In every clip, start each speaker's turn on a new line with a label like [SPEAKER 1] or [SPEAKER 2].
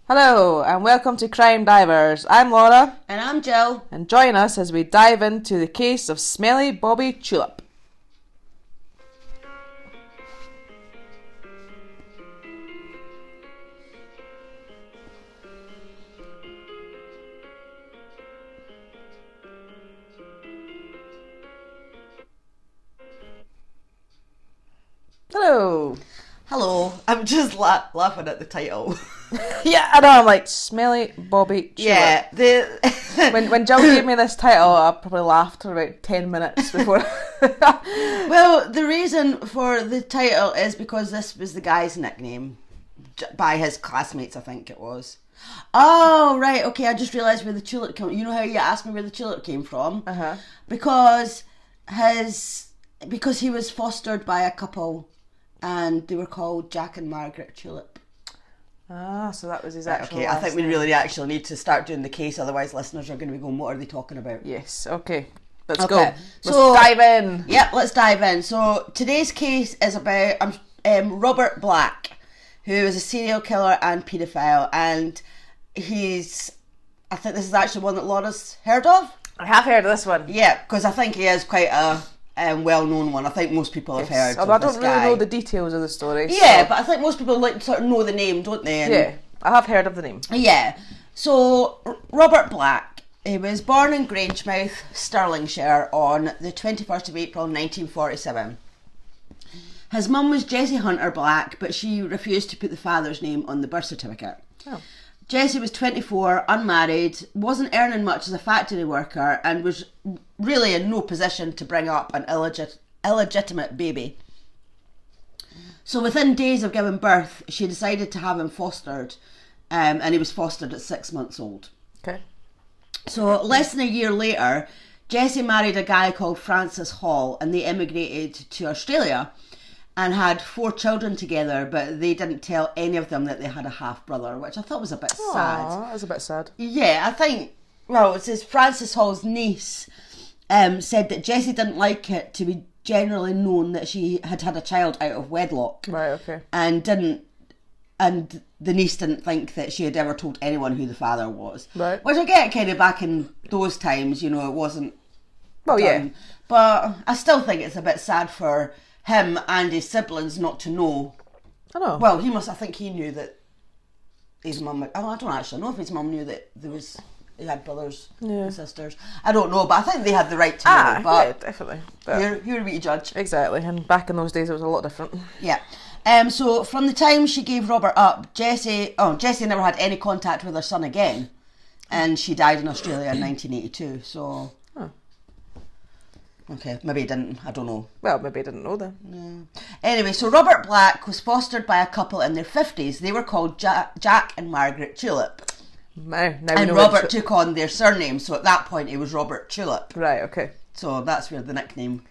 [SPEAKER 1] Hello and welcome to Crime Divers. I'm Laura.
[SPEAKER 2] And I'm Jill.
[SPEAKER 1] And join us as we dive into the case of Smelly Bobby Tulip. Hello.
[SPEAKER 2] Hello. I'm just laughing at the title.
[SPEAKER 1] Yeah, I know. I'm like, Smelly Bobby Tulip.
[SPEAKER 2] Yeah.
[SPEAKER 1] When Jill gave me this title, I probably laughed for about 10 minutes before.
[SPEAKER 2] Well, the reason for the title is because this was the guy's nickname by his classmates, I think it was. Oh, right. Okay, I just realised where the tulip came. You know how you asked me where the tulip came from?
[SPEAKER 1] Uh-huh.
[SPEAKER 2] Because he was fostered by a couple and they were called Jack and Margaret Tulip.
[SPEAKER 1] Ah, so that was his actual
[SPEAKER 2] Okay, I think we
[SPEAKER 1] name.
[SPEAKER 2] really actually need to start doing the case, otherwise listeners are going to be going, what are they talking about?
[SPEAKER 1] Yes, okay. Let's
[SPEAKER 2] Okay,
[SPEAKER 1] go. Let's
[SPEAKER 2] so-
[SPEAKER 1] dive in.
[SPEAKER 2] Yep, let's dive in. So today's case is about Robert Black, who is a serial killer and paedophile, and I think this is actually one that Laura's heard of.
[SPEAKER 1] I have heard of this one.
[SPEAKER 2] Yeah, because I think he is quite a well-known one. I think most people have heard
[SPEAKER 1] Although
[SPEAKER 2] of
[SPEAKER 1] I don't
[SPEAKER 2] this
[SPEAKER 1] really
[SPEAKER 2] guy.
[SPEAKER 1] know the details of the story.
[SPEAKER 2] Yeah,
[SPEAKER 1] so-
[SPEAKER 2] but I think most people like to sort of know the name, don't they? And
[SPEAKER 1] Yeah, I have heard of the name.
[SPEAKER 2] Yeah. So, Robert Black, he was born in Grangemouth, Stirlingshire on the 21st of April 1947. His mum was Jessie Hunter Black, but she refused to put the father's name on the birth certificate.
[SPEAKER 1] Oh.
[SPEAKER 2] Jessie was 24, unmarried, wasn't earning much as a factory worker, and was really in no position to bring up an illegitimate baby. So within days of giving birth, she decided to have him fostered, and he was fostered at 6 months old.
[SPEAKER 1] Okay.
[SPEAKER 2] So less than a year later, Jessie married a guy called Francis Hall, and they immigrated to Australia and had 4 children together, but they didn't tell any of them that they had a half-brother, which I thought was a bit sad.
[SPEAKER 1] That was a bit sad.
[SPEAKER 2] Yeah, I think, well, it says Francis Hall's niece said that Jessie didn't like it to be generally known that she had had a child out of wedlock.
[SPEAKER 1] Right, okay.
[SPEAKER 2] And the niece didn't think that she had ever told anyone who the father was.
[SPEAKER 1] Right.
[SPEAKER 2] Which I get kind of back in those times, you know, it wasn't
[SPEAKER 1] Well, yeah.
[SPEAKER 2] done. But I still think it's a bit sad for him and his siblings not to know.
[SPEAKER 1] I know.
[SPEAKER 2] Well, I think he knew that his mum, I don't actually know if his mum knew that he had brothers and sisters. I don't know, but I think they had the right to know.
[SPEAKER 1] yeah,
[SPEAKER 2] But
[SPEAKER 1] definitely. But
[SPEAKER 2] you're we to judge.
[SPEAKER 1] exactly, and back in those days it was a lot different.
[SPEAKER 2] Yeah. So from the time she gave Robert up, Jessie never had any contact with her son again, and she died in Australia in 1982. So, okay, maybe he didn't. I don't know.
[SPEAKER 1] Well, maybe I didn't know then.
[SPEAKER 2] Anyway, so Robert Black was fostered by a couple in their 50s. They were called Jack and Margaret Tulip,
[SPEAKER 1] Now we
[SPEAKER 2] and
[SPEAKER 1] know
[SPEAKER 2] Robert
[SPEAKER 1] which-
[SPEAKER 2] took on their surname. So at that point, he was Robert Tulip.
[SPEAKER 1] Right, okay.
[SPEAKER 2] So that's where the nickname.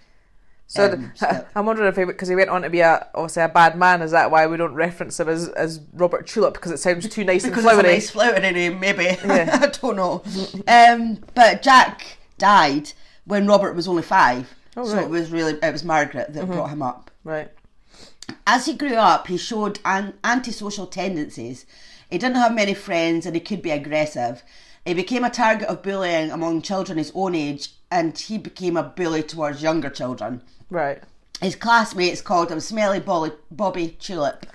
[SPEAKER 1] So
[SPEAKER 2] stuck.
[SPEAKER 1] I'm wondering if because he went on to be obviously a bad man, is that why we don't reference him as Robert Tulip, because it sounds too nice
[SPEAKER 2] Because
[SPEAKER 1] and
[SPEAKER 2] it's a
[SPEAKER 1] flowery?
[SPEAKER 2] nice flowery name, maybe.
[SPEAKER 1] Yeah.
[SPEAKER 2] I don't know. But Jack died when Robert was only 5.
[SPEAKER 1] Oh,
[SPEAKER 2] so
[SPEAKER 1] right.
[SPEAKER 2] it was Margaret that brought him up.
[SPEAKER 1] Right.
[SPEAKER 2] As he grew up, he showed antisocial tendencies. He didn't have many friends and he could be aggressive. He became a target of bullying among children his own age, and he became a bully towards younger children.
[SPEAKER 1] Right.
[SPEAKER 2] His classmates called him Smelly Bobby Tulip.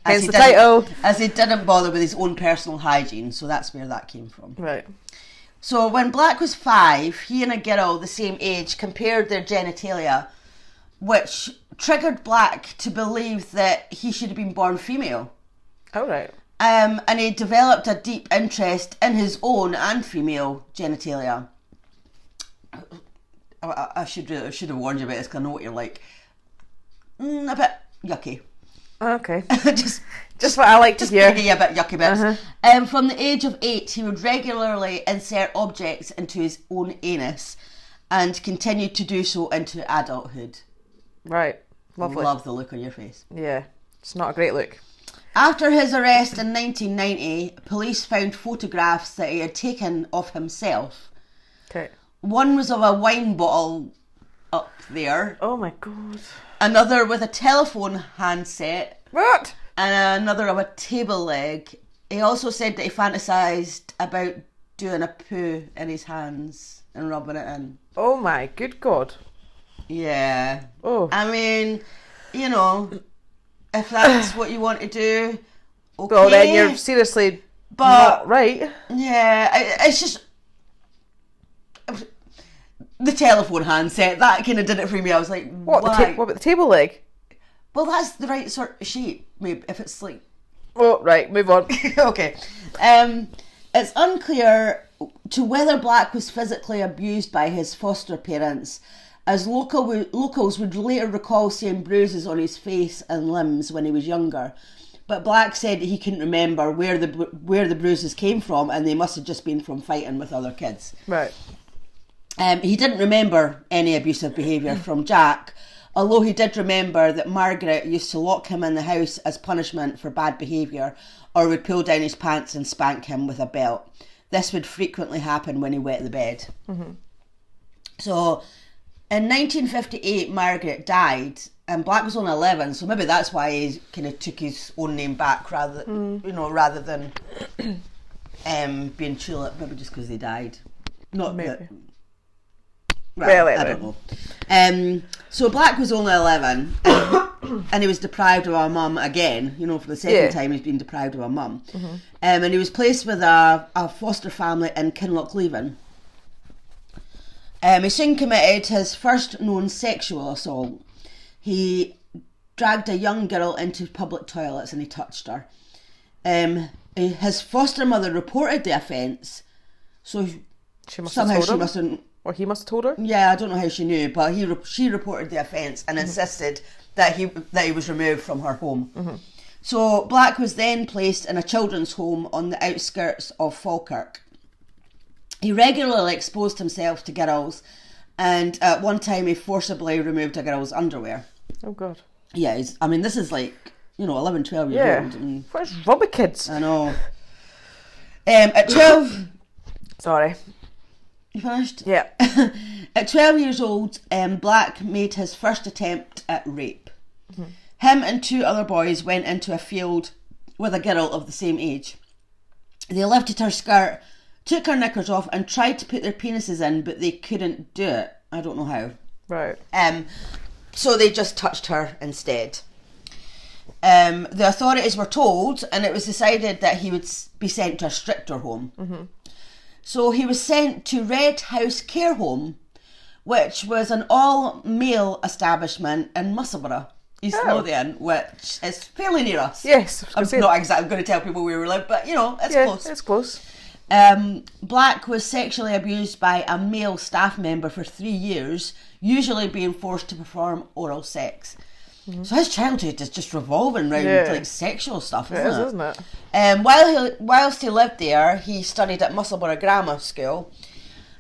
[SPEAKER 1] Hence the title.
[SPEAKER 2] As he didn't bother with his own personal hygiene, so that's where that came from.
[SPEAKER 1] Right.
[SPEAKER 2] So when Black was 5, he and a girl the same age compared their genitalia, which triggered Black to believe that he should have been born female.
[SPEAKER 1] Oh, right.
[SPEAKER 2] And he developed a deep interest in his own and female genitalia. I should have warned you about this because I know what you're like. A bit yucky.
[SPEAKER 1] Okay.
[SPEAKER 2] just
[SPEAKER 1] what I like to hear.
[SPEAKER 2] Maybe a bit yucky bits. From the age of 8, he would regularly insert objects into his own anus and continued to do so into adulthood.
[SPEAKER 1] Right. Lovely.
[SPEAKER 2] Love the look on your face.
[SPEAKER 1] Yeah. It's not a great look.
[SPEAKER 2] After his arrest in 1990, police found photographs that he had taken of himself.
[SPEAKER 1] Okay.
[SPEAKER 2] One was of a wine bottle up there,
[SPEAKER 1] Oh my god.
[SPEAKER 2] another with a telephone handset,
[SPEAKER 1] What?
[SPEAKER 2] and another of a table leg He also said that he fantasised about doing a poo in his hands and rubbing it in.
[SPEAKER 1] Oh my good God.
[SPEAKER 2] Yeah.
[SPEAKER 1] Oh.
[SPEAKER 2] I mean, you know, if that's what you want to do, okay.
[SPEAKER 1] Well, then you're seriously not right.
[SPEAKER 2] Yeah, it's just... The telephone handset, that kind of did it for me. I was like,
[SPEAKER 1] What about the table leg?
[SPEAKER 2] Well, that's the right sort of shape, maybe, if it's like...
[SPEAKER 1] Oh, right, move on.
[SPEAKER 2] Okay. It's unclear to whether Black was physically abused by his foster parents, as locals would later recall seeing bruises on his face and limbs when he was younger. But Black said he couldn't remember where the bruises came from, and they must have just been from fighting with other kids.
[SPEAKER 1] Right.
[SPEAKER 2] He didn't remember any abusive behaviour from Jack, although he did remember that Margaret used to lock him in the house as punishment for bad behaviour, or would pull down his pants and spank him with a belt. This would frequently happen when he wet the bed. Mm-hmm. So, in 1958, Margaret died, and Black was only 11, so maybe that's why he kind of took his own name back rather than being Tulip, maybe just because they died. Not
[SPEAKER 1] maybe.
[SPEAKER 2] Well, I don't know. So Black was only 11 and he was deprived of a mum again, for the second time he's been deprived of a mum. Mm-hmm. And he was placed with a foster family in Kinlochleven. He soon committed his first known sexual assault. He dragged a young girl into public toilets and he touched her. His foster mother reported the offence, so somehow she mustn't...
[SPEAKER 1] Or he must have told her?
[SPEAKER 2] Yeah, I don't know how she knew, but she reported the offence and insisted that he was removed from her home. Mm-hmm. So Black was then placed in a children's home on the outskirts of Falkirk. He regularly exposed himself to girls, and at one time he forcibly removed a girl's underwear.
[SPEAKER 1] Oh God.
[SPEAKER 2] Yeah, this is like, 11, 12 years old. And
[SPEAKER 1] what's wrong with kids?
[SPEAKER 2] I know. At 12...
[SPEAKER 1] Sorry.
[SPEAKER 2] You finished?
[SPEAKER 1] Yeah.
[SPEAKER 2] At 12 years old, Black made his first attempt at rape. Mm-hmm. Him and two other boys went into a field with a girl of the same age. They lifted her skirt, took her knickers off and tried to put their penises in, but they couldn't do it. I don't know how.
[SPEAKER 1] Right.
[SPEAKER 2] So they just touched her instead. The authorities were told, and it was decided that he would be sent to a stricter home. Mm-hmm. So he was sent to Red House Care Home, which was an all-male establishment in Musselburgh, East Lothian, which is fairly near us.
[SPEAKER 1] Yes.
[SPEAKER 2] I'm not exactly going to tell people where we live, but, it's close.
[SPEAKER 1] It's close.
[SPEAKER 2] Black was sexually abused by a male staff member for 3 years, usually being forced to perform oral sex. Mm-hmm. So his childhood is just revolving around sexual stuff, isn't it? Whilst he lived there, he studied at Musselburgh Grammar School.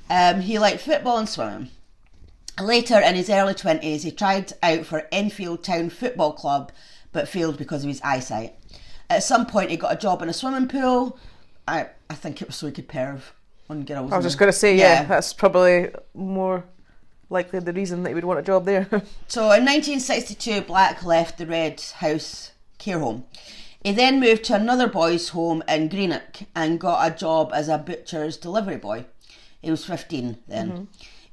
[SPEAKER 2] He liked football and swimming. Later, in his early 20s, he tried out for Enfield Town Football Club, but failed because of his eyesight. At some point, he got a job in a swimming pool. I think it was so he could perv on girls.
[SPEAKER 1] I was just going to say, that's probably more likely the reason that he would want a job there.
[SPEAKER 2] So in 1962, Black left the Red House Care Home. He then moved to another boys' home in Greenock and got a job as a butcher's delivery boy. He was 15 then. Mm-hmm.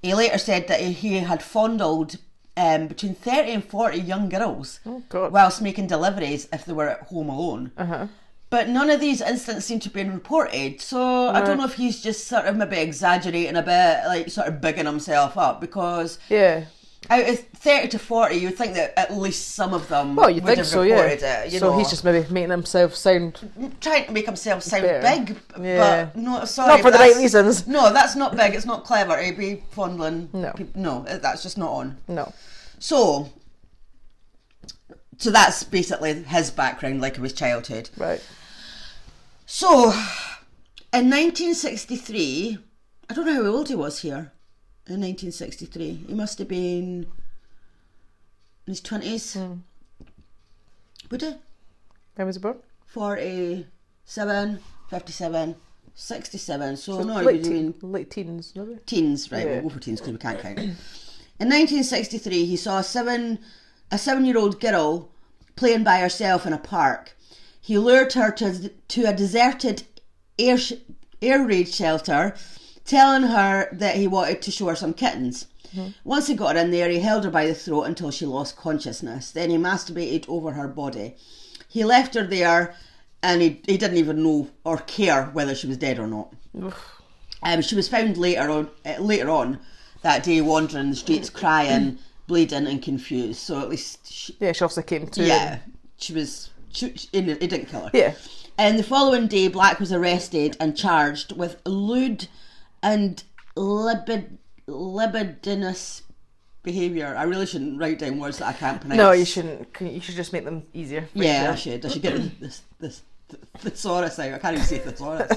[SPEAKER 2] He later said that he had fondled between 30 and 40 young girls whilst making deliveries if they were at home alone. Uh-huh. But none of these incidents seem to have been reported, so I don't know if he's just sort of maybe exaggerating a bit, like sort of bigging himself up, because out of 30 to 40, you would think that at least some of them would have reported it.
[SPEAKER 1] So he's just maybe making himself sound...
[SPEAKER 2] Trying to make himself sound
[SPEAKER 1] better.
[SPEAKER 2] big, but no, sorry.
[SPEAKER 1] Not for the right reasons.
[SPEAKER 2] No, that's not big, it's not clever to be fondling people.
[SPEAKER 1] No,
[SPEAKER 2] that's just not on.
[SPEAKER 1] No.
[SPEAKER 2] So that's basically his background, like of his childhood.
[SPEAKER 1] Right.
[SPEAKER 2] So, in 1963, I don't know how old he was here in 1963. He must have been in his 20s. Would he?
[SPEAKER 1] When was he born?
[SPEAKER 2] 47, 57, 67. So no,
[SPEAKER 1] late teens, maybe?
[SPEAKER 2] Teens, right. We'll go for teens because we can't count. In 1963, he saw a 7-year-old girl playing by herself in a park. He lured her to a deserted air raid shelter, telling her that he wanted to show her some kittens. Once he got her in there, he held her by the throat until she lost consciousness. Then he masturbated over her body. He left her there, and he didn't even know or care whether she was dead or not. She was found later on that day, wandering the streets, crying, bleeding, and confused. So at least
[SPEAKER 1] she obviously came to.
[SPEAKER 2] Yeah, he didn't kill her.
[SPEAKER 1] Yeah.
[SPEAKER 2] And the following day, Black was arrested and charged with lewd and libidinous behaviour. I really shouldn't write down words that I can't pronounce.
[SPEAKER 1] No, you shouldn't. You should just make them easier.
[SPEAKER 2] Yeah, I should. I should get this thesaurus out. I can't even say thesaurus.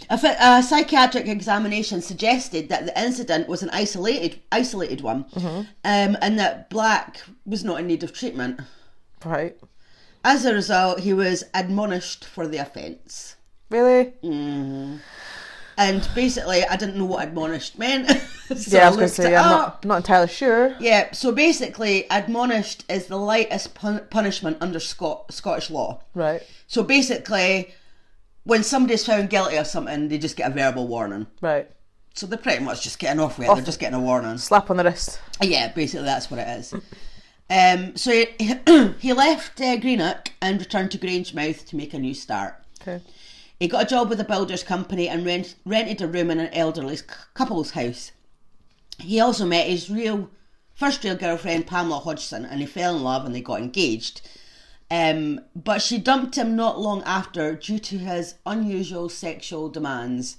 [SPEAKER 2] A psychiatric examination suggested that the incident was an isolated one, and that Black was not in need of treatment.
[SPEAKER 1] Right.
[SPEAKER 2] As a result, he was admonished for the offence.
[SPEAKER 1] Really?
[SPEAKER 2] And basically, I didn't know what admonished meant. So
[SPEAKER 1] yeah, I was going to say, I'm not entirely sure.
[SPEAKER 2] Yeah, so basically, admonished is the lightest punishment under Scottish law.
[SPEAKER 1] Right.
[SPEAKER 2] So basically, when somebody's found guilty of something, they just get a verbal warning.
[SPEAKER 1] Right.
[SPEAKER 2] So they're pretty much just getting off with it. They're just getting a warning.
[SPEAKER 1] Slap on the wrist.
[SPEAKER 2] Yeah, basically that's what it is. So he left Greenock and returned to Grangemouth to make a new start.
[SPEAKER 1] Okay.
[SPEAKER 2] He got a job with a builder's company and rented a room in an elderly couple's house. He also met his first real girlfriend, Pamela Hodgson, and they fell in love and they got engaged. But she dumped him not long after due to his unusual sexual demands.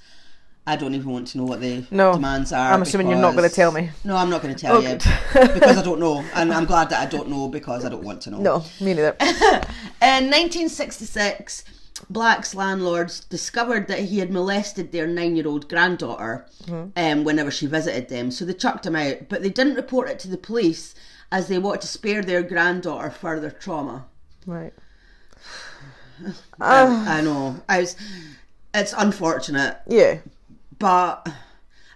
[SPEAKER 2] I don't even want to know what the demands are.
[SPEAKER 1] I'm assuming you're not going to tell me.
[SPEAKER 2] No, I'm not going to tell you because I don't know. And I'm glad that I don't know because I don't want to know.
[SPEAKER 1] No, me neither.
[SPEAKER 2] In 1966... Black's landlords discovered that he had molested their 9-year-old granddaughter whenever she visited them, so they chucked him out, but they didn't report it to the police as they wanted to spare their granddaughter further trauma.
[SPEAKER 1] Right.
[SPEAKER 2] I know. It's unfortunate.
[SPEAKER 1] Yeah.
[SPEAKER 2] But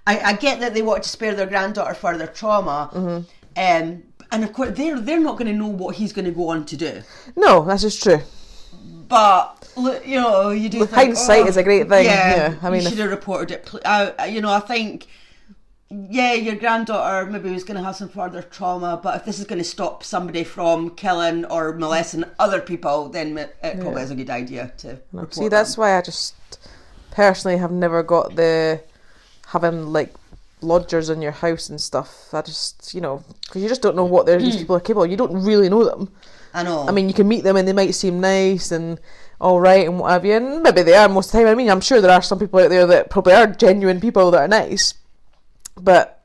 [SPEAKER 2] I get that they wanted to spare their granddaughter further trauma, and of course they're not going to know what he's going to go on to do.
[SPEAKER 1] No, that's just true.
[SPEAKER 2] But you do.
[SPEAKER 1] Hindsight is a great thing. Yeah, I mean,
[SPEAKER 2] you should have reported it. I think, your granddaughter maybe was going to have some further trauma, but if this is going to stop somebody from killing or molesting other people, then it probably is a good idea to report.
[SPEAKER 1] See, that's why I just personally have never got the having like lodgers in your house and stuff. I just, because you just don't know what these people are capable of. You don't really know them.
[SPEAKER 2] I know.
[SPEAKER 1] I mean, you can meet them and they might seem nice and all right and what have you, and maybe they are most of the time. I mean, I'm sure there are some people out there that probably are genuine people that are nice, but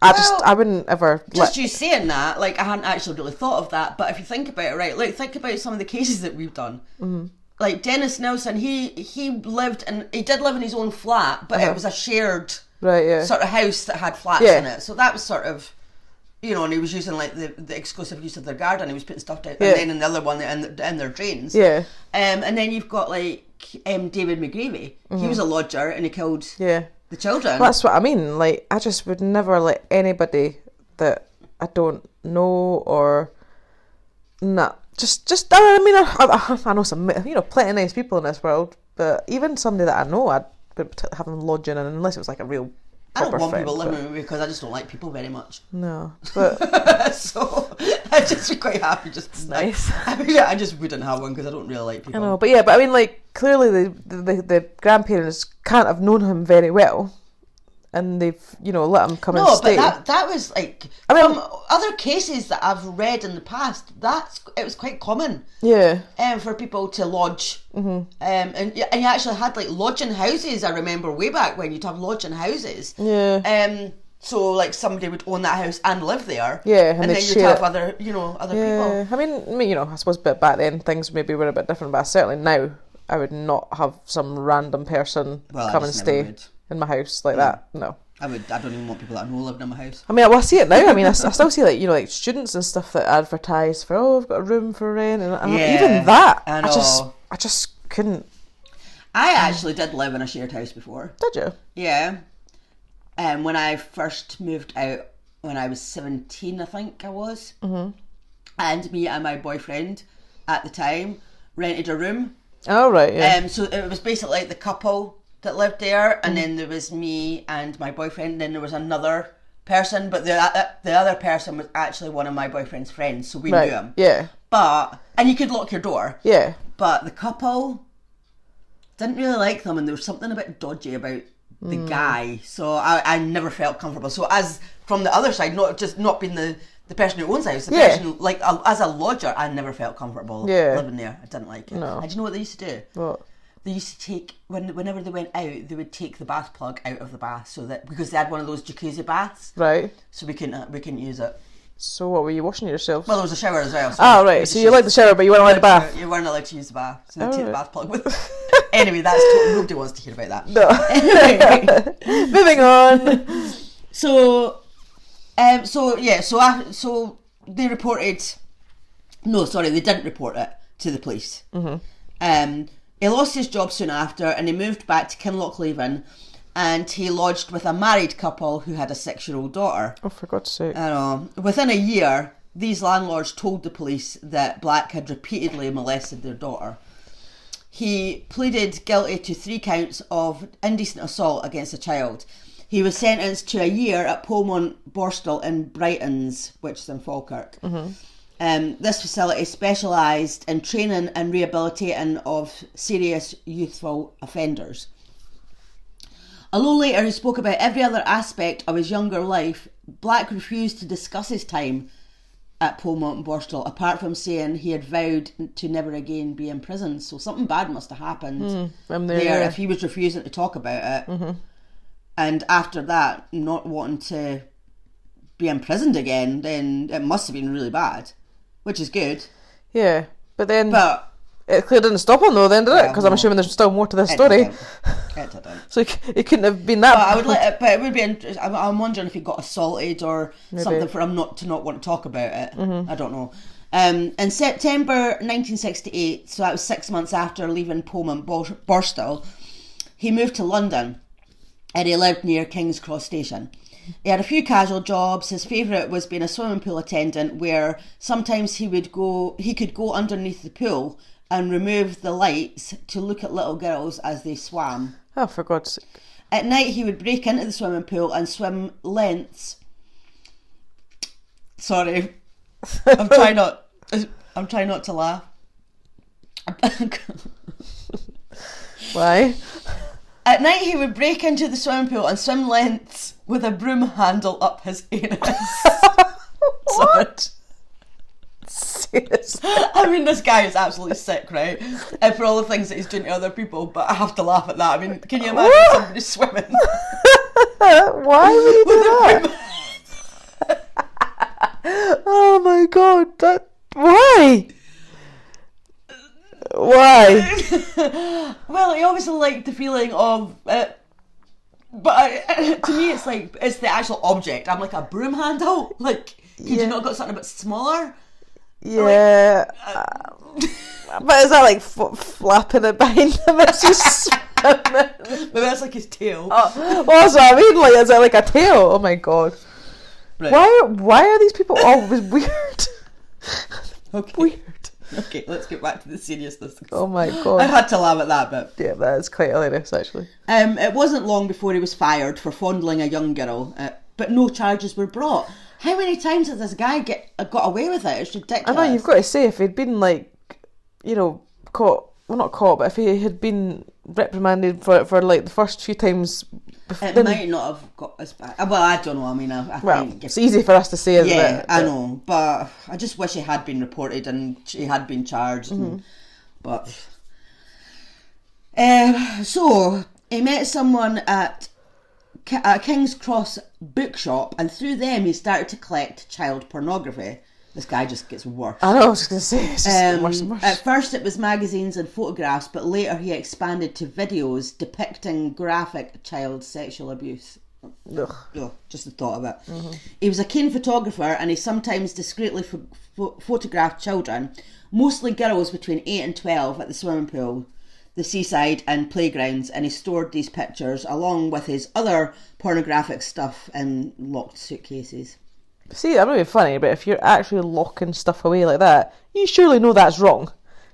[SPEAKER 1] I wouldn't ever.
[SPEAKER 2] Just you saying that, like, I hadn't actually really thought of that. But if you think about it, right, like, think about some of the cases that we've done. Like Dennis Nelson, he did live in his own flat, but it was a shared sort of house that had flats in it. So that was sort of. And he was using like the exclusive use of their garden. He was putting stuff down, and then in the other one in their drains. Yeah. And then you've got like David McGreevy. He was a lodger and he killed the children.
[SPEAKER 1] Well, that's what I mean. Like, I just would never let anybody that I don't know or just. I mean, I know some plenty of nice people in this world, but even somebody that I know, I'd have them lodging, and unless it was like a real.
[SPEAKER 2] I don't want people living with me because I just don't like people very much.
[SPEAKER 1] No, but
[SPEAKER 2] so I'd just be quite happy. Just
[SPEAKER 1] nice.
[SPEAKER 2] I just wouldn't have one because I don't really like people.
[SPEAKER 1] I know, but I mean, like, clearly the grandparents can't have known him very well, and they've let him come and stay.
[SPEAKER 2] No, but that was like from other cases that I've read in the past. It was quite common. Yeah. For people to lodge. And you actually had like lodging houses. I remember way back when you'd have lodging houses. Yeah. So like somebody would own that house and live there. Yeah. And then you'd have other people.
[SPEAKER 1] I mean, I suppose back then things maybe were a bit different, but certainly now I would not have some random person come and stay in my house like that. No.
[SPEAKER 2] I don't even want people that I know living in my house.
[SPEAKER 1] I mean, I see it now. I mean, I still see like students and stuff that advertise for I've got a room for rent, and even that I just couldn't.
[SPEAKER 2] I actually did live in a shared house before.
[SPEAKER 1] Did you?
[SPEAKER 2] Yeah. When I first moved out when I was 17, I think I was. And me and my boyfriend at the time rented a room.
[SPEAKER 1] Oh, right, yeah.
[SPEAKER 2] So it was basically like the couple that lived there, and then there was me and my boyfriend, and then there was another person, but the other person was actually one of my boyfriend's friends, so we knew him.
[SPEAKER 1] Yeah.
[SPEAKER 2] And you could lock your door.
[SPEAKER 1] Yeah.
[SPEAKER 2] But the couple didn't really like them, and there was something a bit dodgy about the guy, so I never felt comfortable. So as from the other side, not being the person who owns the house, the person, like, as a lodger, I never felt comfortable living there. I didn't like it.
[SPEAKER 1] No.
[SPEAKER 2] And do you know what they used to do?
[SPEAKER 1] What?
[SPEAKER 2] They used to take, whenever they went out, they would take the bath plug out of the bath, so that, because they had one of those jacuzzi baths.
[SPEAKER 1] Right.
[SPEAKER 2] So we couldn't use it.
[SPEAKER 1] So what, were you washing yourself?
[SPEAKER 2] Well, there was a shower as well.
[SPEAKER 1] So right. So you liked the shower, but you weren't allowed the bath. You
[SPEAKER 2] weren't allowed to use the bath, so they take the bath plug with them. Anyway, nobody wants to hear about that.
[SPEAKER 1] No. Anyway, moving on.
[SPEAKER 2] So they reported. No, sorry, they didn't report it to the police. Mm-hmm. He lost his job soon after, and he moved back to Kinlochleven, and he lodged with a married couple who had a 6-year-old daughter.
[SPEAKER 1] Oh, for God's sake!
[SPEAKER 2] I know. Within a year, these landlords told the police that Black had repeatedly molested their daughter. He pleaded guilty to 3 counts of indecent assault against a child. He was sentenced to a year at Polmont Borstal in Brightons, which is in Falkirk. Mm-hmm. This facility specialised in training and rehabilitating of serious youthful offenders. Although later he spoke about every other aspect of his younger life, Black refused to discuss his time at Polmont and Borstal, apart from saying he had vowed to never again be in prison. So something bad must have happened there if he was refusing to talk about it. Mm-hmm. And after that, not wanting to be imprisoned again, then it must have been really bad, which is good.
[SPEAKER 1] Yeah, but it clearly didn't stop him though, then, did it? Because I'm assuming there's still more to this story.
[SPEAKER 2] It didn't.
[SPEAKER 1] So it couldn't have been that.
[SPEAKER 2] But it would be. I'm wondering if he got assaulted or something for him not want to talk about it. Mm-hmm. I don't know. In September 1968, so that was 6 months after leaving Polmont Borstal, he moved to London, and he lived near King's Cross Station. He had a few casual jobs. His favourite was being a swimming pool attendant, where sometimes he could go underneath the pool and remove the lights to look at little girls as they swam.
[SPEAKER 1] Oh, for God's sake.
[SPEAKER 2] At night, he would break into the swimming pool and swim lengths. Sorry. I'm trying not to laugh.
[SPEAKER 1] Why?
[SPEAKER 2] At night, he would break into the swimming pool and swim lengths with a broom handle up his anus.
[SPEAKER 1] What? Seriously?
[SPEAKER 2] I mean, this guy is absolutely sick, right? And for all the things that he's doing to other people, but I have to laugh at that. I mean, can you imagine somebody swimming?
[SPEAKER 1] Why would he do that? Oh my God! Why? Why?
[SPEAKER 2] Well, he obviously liked the feeling of it, but to me, it's the actual object. I'm like, a broom handle. Like, could you not got something a bit smaller?
[SPEAKER 1] Yeah, but is that like flapping it behind him as he's swimming?
[SPEAKER 2] Maybe that's like his tail.
[SPEAKER 1] Well, that's what I mean. Like, is it like a tail? Oh my God! Right. Why are these people always weird?
[SPEAKER 2] Okay.
[SPEAKER 1] Weird.
[SPEAKER 2] Okay, let's get back to the seriousness.
[SPEAKER 1] Oh my God!
[SPEAKER 2] I had to laugh at that bit.
[SPEAKER 1] Yeah, that is quite hilarious, actually.
[SPEAKER 2] It wasn't long before he was fired for fondling a young girl, but no charges were brought. How many times has this guy got away with it? It's ridiculous.
[SPEAKER 1] I know, you've got to say, if he'd been caught, well, not caught, but if he had been reprimanded for like the first few times,
[SPEAKER 2] it might not have got as bad. Well, I don't know. I mean, I think
[SPEAKER 1] it's easy for us to say, isn't it?
[SPEAKER 2] Yeah, I know, but I just wish he had been reported and he had been charged. Mm-hmm. So he met someone at King's Cross bookshop, and through them he started to collect child pornography. This guy just gets worse.
[SPEAKER 1] I know, I was just going to say, it's just getting worse and worse.
[SPEAKER 2] At first it was magazines and photographs, but later he expanded to videos depicting graphic child sexual abuse.
[SPEAKER 1] Ugh.
[SPEAKER 2] Oh, just the thought of it. Mm-hmm. He was a keen photographer, and he sometimes discreetly photographed children, mostly girls between 8 and 12, at the swimming pool, the seaside and playgrounds, and he stored these pictures along with his other pornographic stuff in locked suitcases.
[SPEAKER 1] See, I'm not being funny, but if you're actually locking stuff away like that, you surely know that's wrong.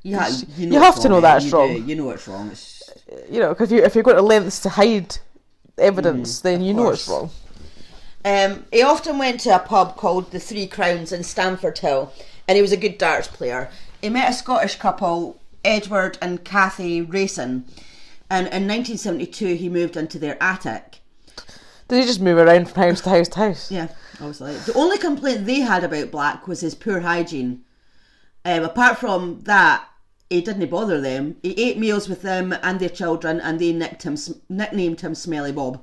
[SPEAKER 2] Yeah,
[SPEAKER 1] you have to know that's wrong.
[SPEAKER 2] You know it's wrong.
[SPEAKER 1] You know, because if you're going to lengths to hide evidence, then you know it's wrong.
[SPEAKER 2] He often went to a pub called the Three Crowns in Stamford Hill, and he was a good darts player. He met a Scottish couple, Edward and Cathy Rayson, and in 1972 he moved into their attic.
[SPEAKER 1] Did he just move around from house to house to house?
[SPEAKER 2] Yeah, obviously. The only complaint they had about Black was his poor hygiene. Apart from that, he didn't bother them. He ate meals with them and their children, and they nicknamed him Smelly Bob.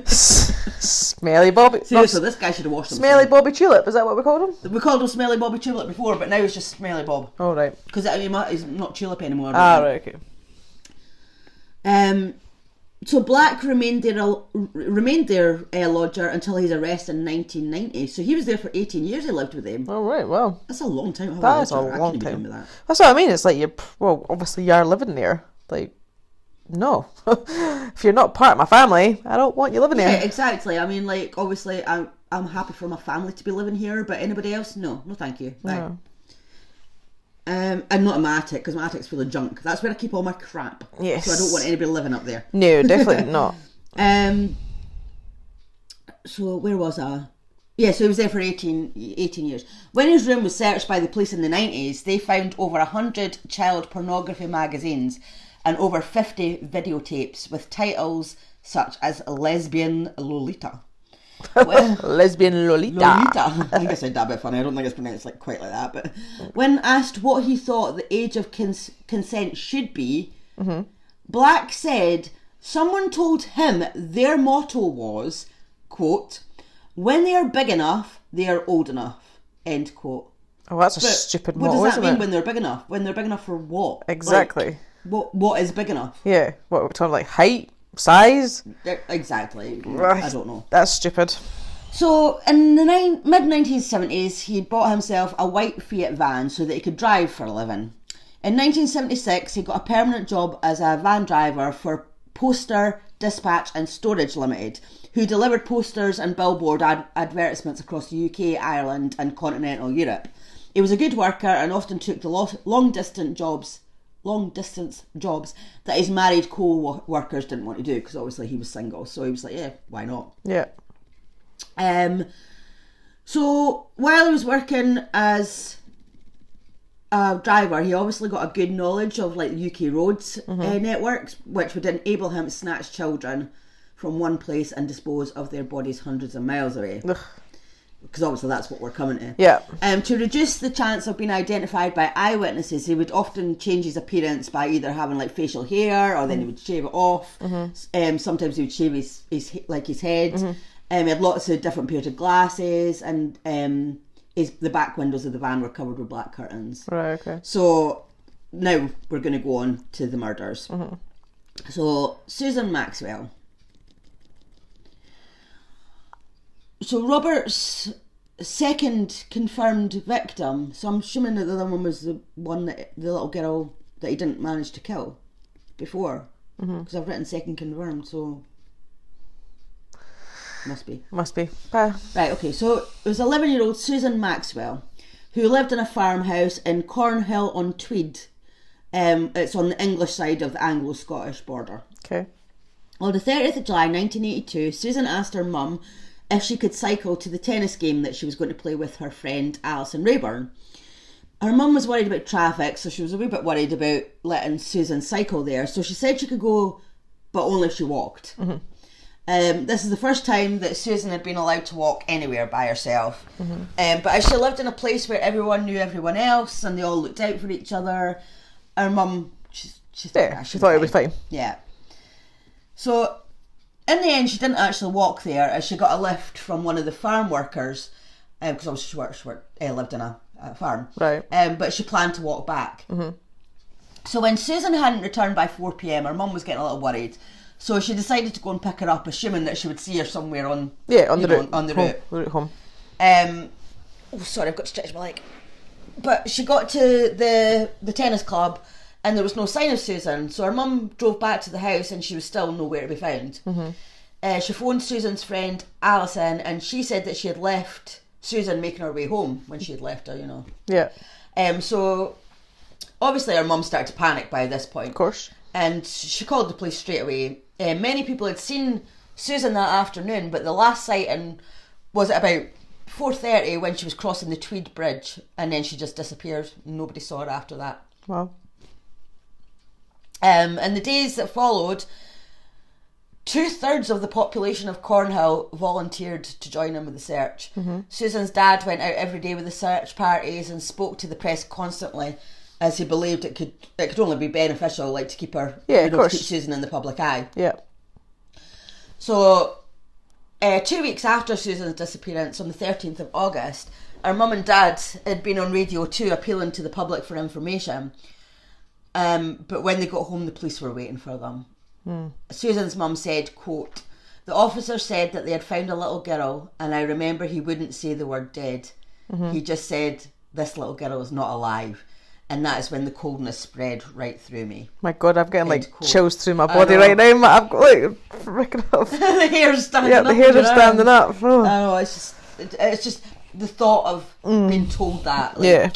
[SPEAKER 1] Smelly Bobby.
[SPEAKER 2] Seriously, this guy should have washed him.
[SPEAKER 1] Smelly Bobby Tulip, is that what we called him?
[SPEAKER 2] We called him Smelly Bobby Tulip before, but now it's just Smelly Bob.
[SPEAKER 1] Oh, right.
[SPEAKER 2] Because he's not Tulip anymore.
[SPEAKER 1] Right, okay.
[SPEAKER 2] So Black remained their lodger until his arrest in 1990. So he was there for 18 years. He lived with them.
[SPEAKER 1] Oh, right, well.
[SPEAKER 2] That's a long time.
[SPEAKER 1] That's a long time. That's what I mean. It's like, obviously you are living there. Like, no. If you're not part of my family, I don't want you living there.
[SPEAKER 2] Yeah, exactly. I mean, like, obviously I'm happy for my family to be living here, but anybody else, no thank you.
[SPEAKER 1] No.
[SPEAKER 2] And not in my attic, because my attic's full of junk. That's where I keep all my crap.
[SPEAKER 1] Yes.
[SPEAKER 2] So I don't want anybody living up there.
[SPEAKER 1] No, definitely not.
[SPEAKER 2] So where was I? Yeah, so he was there for 18 years. When his room was searched by the police in the 90s, they found over 100 child pornography magazines and over 50 videotapes with titles such as Lesbian Lolita.
[SPEAKER 1] Lesbian Lolita.
[SPEAKER 2] I think I said that a bit funny. I don't think it's pronounced quite like that. But when asked what he thought the age of consent should be, Black said someone told him their motto was, quote, "When they are big enough, they are old enough," end quote.
[SPEAKER 1] Oh, that's a stupid motto,
[SPEAKER 2] what does that mean,
[SPEAKER 1] isn't it?
[SPEAKER 2] when they're big enough? When they're big enough for what?
[SPEAKER 1] Exactly.
[SPEAKER 2] What is big enough?
[SPEAKER 1] Yeah. What we're talking, like height? Size?
[SPEAKER 2] Exactly.
[SPEAKER 1] Right.
[SPEAKER 2] I don't know.
[SPEAKER 1] That's stupid.
[SPEAKER 2] So in the mid-1970s, he bought himself a white Fiat van so that he could drive for a living. In 1976, he got a permanent job as a van driver for Poster, Dispatch and Storage Limited, who delivered posters and billboard advertisements across the UK, Ireland and continental Europe. He was a good worker and often took the long distance jobs that his married co-workers didn't want to do, because obviously he was single, so he was like, yeah, why not?
[SPEAKER 1] Yeah.
[SPEAKER 2] So while he was working as a driver, he obviously got a good knowledge of like UK roads networks, which would enable him to snatch children from one place and dispose of their bodies hundreds of miles away. Because obviously that's what we're coming to.
[SPEAKER 1] Yeah.
[SPEAKER 2] To reduce the chance of being identified by eyewitnesses, he would often change his appearance by either having like facial hair, or then he would shave it off. Sometimes he would shave his head. He had lots of different pairs of glasses, and the back windows of the van were covered with black curtains.
[SPEAKER 1] Right. Okay.
[SPEAKER 2] So now we're going to go on to the murders. So Susan Maxwell. So Robert's second confirmed victim, so I'm assuming that the other one was the little girl that he didn't manage to kill before, because I've written second confirmed, so must be. Right, okay, so it was 11-year-old Susan Maxwell, who lived in a farmhouse in Cornhill-on-Tweed. It's on the English side of the Anglo-Scottish border.
[SPEAKER 1] Okay.
[SPEAKER 2] On the 30th of July 1982, Susan asked her mum if she could cycle to the tennis game that she was going to play with her friend Alison Rayburn. Her mum was worried about traffic, so she was a wee bit worried about letting Susan cycle there, so she said she could go, but only if she walked. This is the first time that Susan had been allowed to walk anywhere by herself. But as she lived in a place where everyone knew everyone else and they all looked out for each other, her mum, she thought
[SPEAKER 1] it would be fine.
[SPEAKER 2] Yeah. So in the end, she didn't actually walk there, as she got a lift from one of the farm workers, because obviously she lived in a farm.
[SPEAKER 1] Right.
[SPEAKER 2] But she planned to walk back. So when Susan hadn't returned by 4 p.m, her mum was getting a little worried. So she decided to go and pick her up, assuming that she would see her somewhere on the route
[SPEAKER 1] home.
[SPEAKER 2] Oh, sorry, I've got to stretch my leg. But she got to the tennis club, and there was no sign of Susan, so her mum drove back to the house and she was still nowhere to be found. She phoned Susan's friend Alison, and she said that she had left Susan making her way home when she had left her,
[SPEAKER 1] Yeah.
[SPEAKER 2] So Obviously, her mum started to panic by this point.
[SPEAKER 1] Of course.
[SPEAKER 2] And she called the police straight away. Many people had seen Susan that afternoon, but the last sighting was at about 4:30 when she was crossing the Tweed Bridge, and then she just disappeared. Nobody saw her after that.
[SPEAKER 1] Wow.
[SPEAKER 2] In the days that followed, 2/3 of the population of Cornhill volunteered to join in with the search. Susan's dad went out every day with the search parties and spoke to the press constantly, as he believed it could only be beneficial, like to keep her, to keep Susan in the public eye.
[SPEAKER 1] Yeah.
[SPEAKER 2] So, 2 weeks after Susan's disappearance, on the 13th of August, her mum and dad had been on Radio 2 appealing to the public for information. But when they got home, the police were waiting for them. Susan's mum said, quote, "The officer said that they had found a little girl, and I remember he wouldn't say the word dead. He just said, 'This little girl is not alive.' And that is when the coldness spread right through me."
[SPEAKER 1] My God, I'm getting like chills through my body right now. I've got like freaking up.
[SPEAKER 2] The hair's standing up.
[SPEAKER 1] Yeah, the hair is standing up. Oh.
[SPEAKER 2] I know, it's just the thought of being told that. Like,
[SPEAKER 1] yeah.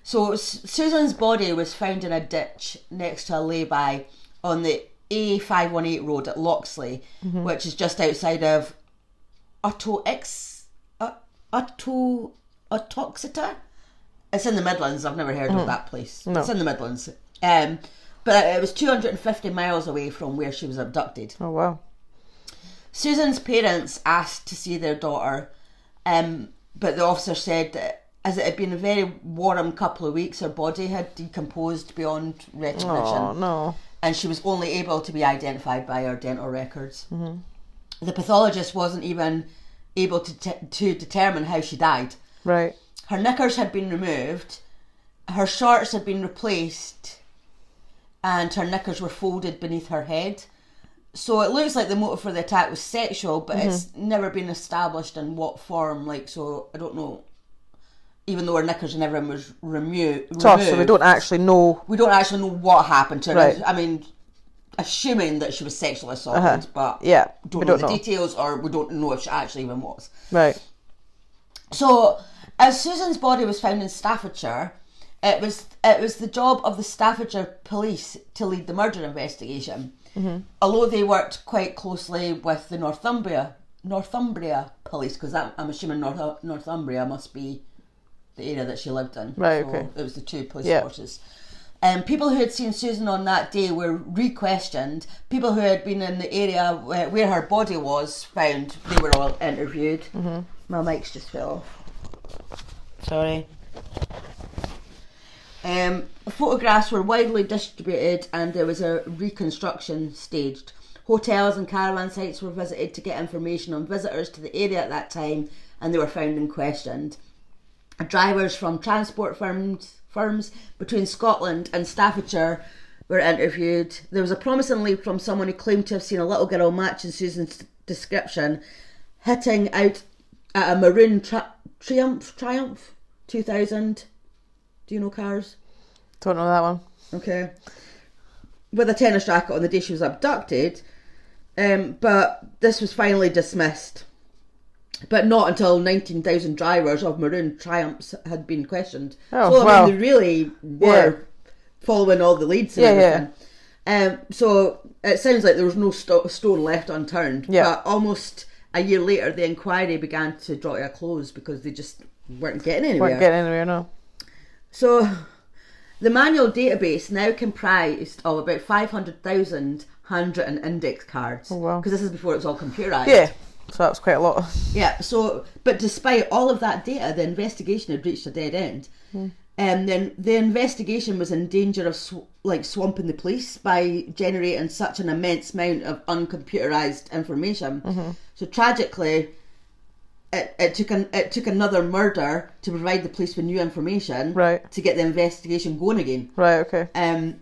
[SPEAKER 2] So Susan's body was found in a ditch next to a lay-by on the A518 road at Loxley, which is just outside of Uttoxeter. It's in the Midlands. I've never heard of that place. No. It's in the Midlands. But it was 250 miles away from where she was abducted.
[SPEAKER 1] Oh, wow.
[SPEAKER 2] Susan's parents asked to see their daughter, but the officer said that as it had been a very warm couple of weeks, her body had decomposed beyond recognition.
[SPEAKER 1] Oh, no.
[SPEAKER 2] And she was only able to be identified by her dental records. The pathologist wasn't even able to determine how she died.
[SPEAKER 1] Right.
[SPEAKER 2] Her knickers had been removed, her shorts had been replaced, and her knickers were folded beneath her head. So it looks like the motive for the attack was sexual, but it's never been established in what form. So I don't know. Even though her knickers and everything was removed.
[SPEAKER 1] So we don't actually know.
[SPEAKER 2] We don't actually know what happened to her.
[SPEAKER 1] Right.
[SPEAKER 2] I mean, assuming that she was sexually assaulted, but
[SPEAKER 1] yeah,
[SPEAKER 2] don't know the details, or we don't know if she actually even was.
[SPEAKER 1] Right.
[SPEAKER 2] So, as Susan's body was found in Staffordshire, it was the job of the Staffordshire police to lead the murder investigation. Although they worked quite closely with the Northumbria police, because I'm assuming Northumbria must be the area that she lived in.
[SPEAKER 1] Right,
[SPEAKER 2] so
[SPEAKER 1] okay.
[SPEAKER 2] It was the two police forces. People who had seen Susan on that day were re-questioned. People who had been in the area where her body was found, they were all interviewed. My mic's just fell off. Sorry. Photographs were widely distributed and there was a reconstruction staged. Hotels and caravan sites were visited to get information on visitors to the area at that time, and they were found and questioned. Drivers from transport firms between Scotland and Staffordshire were interviewed. There was a promising lead from someone who claimed to have seen a little girl matching Susan's description hitting out at a maroon Triumph 2000. Do you know cars?
[SPEAKER 1] Don't know that one.
[SPEAKER 2] Okay. With a tennis racket on the day she was abducted, but this was finally dismissed. But not until 19,000 drivers of maroon Triumphs had been questioned.
[SPEAKER 1] Oh,
[SPEAKER 2] so,
[SPEAKER 1] wow.
[SPEAKER 2] I mean, they really were following all the leads and everything. So, it sounds like there was no stone left unturned.
[SPEAKER 1] Yeah.
[SPEAKER 2] But almost a year later, the inquiry began to draw to a close because they just weren't getting anywhere.
[SPEAKER 1] No.
[SPEAKER 2] So, the manual database now comprised of about 500,000 handwritten index cards.
[SPEAKER 1] Oh, wow.
[SPEAKER 2] Because this is before it was all computerised.
[SPEAKER 1] Yeah. So that was quite a lot.
[SPEAKER 2] Yeah, so, but despite all of that data, the investigation had reached a dead end. And then the investigation was in danger of swamping the police by generating such an immense amount of uncomputerised information. So tragically, it took another murder to provide the police with new information to get the investigation going again.
[SPEAKER 1] Right, okay.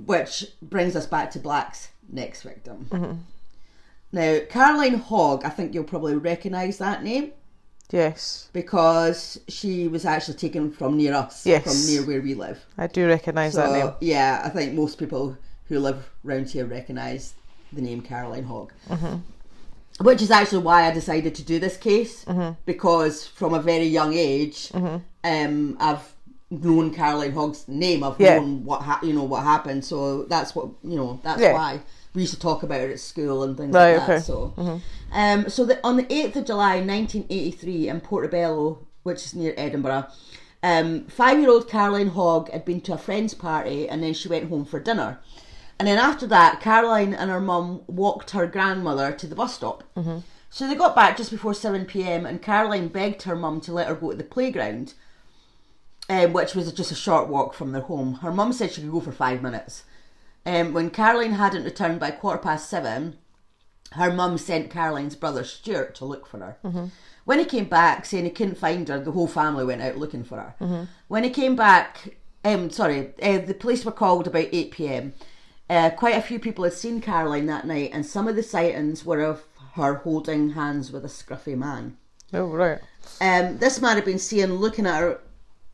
[SPEAKER 2] Which brings us back to Black's next victim. Now, Caroline Hogg, I think you'll probably recognise that name.
[SPEAKER 1] Yes.
[SPEAKER 2] Because she was actually taken from near us, from near where we live.
[SPEAKER 1] I do recognise that name.
[SPEAKER 2] Yeah, I think most people who live around here recognise the name Caroline Hogg. Which is actually why I decided to do this case, because from a very young age, I've known Caroline Hogg's name. I've
[SPEAKER 1] Yeah.
[SPEAKER 2] known what happened. So that's what That's
[SPEAKER 1] Yeah.
[SPEAKER 2] why we used to talk about it at school and things
[SPEAKER 1] Right,
[SPEAKER 2] like that.
[SPEAKER 1] okay.
[SPEAKER 2] So, on the 8th of July, 1983, in Portobello, which is near Edinburgh, 5-year-old Caroline Hogg had been to a friend's party and then she went home for dinner. And then after that, Caroline and her mum walked her grandmother to the bus stop. Mm-hmm. So they got back just before 7 p.m. and Caroline begged her mum to let her go to the playground, which was just a short walk from their home. Her mum said she could go for 5 minutes. When Caroline hadn't returned by 7:15, her mum sent Caroline's brother Stuart to look for her. Mm-hmm. When he came back saying he couldn't find her, the whole family went out looking for her. Mm-hmm. When he came back, the police were called about 8 p.m. Quite a few people had seen Caroline that night, and some of the sightings were of her holding hands with a scruffy man.
[SPEAKER 1] Oh, right.
[SPEAKER 2] This man had been seen looking at her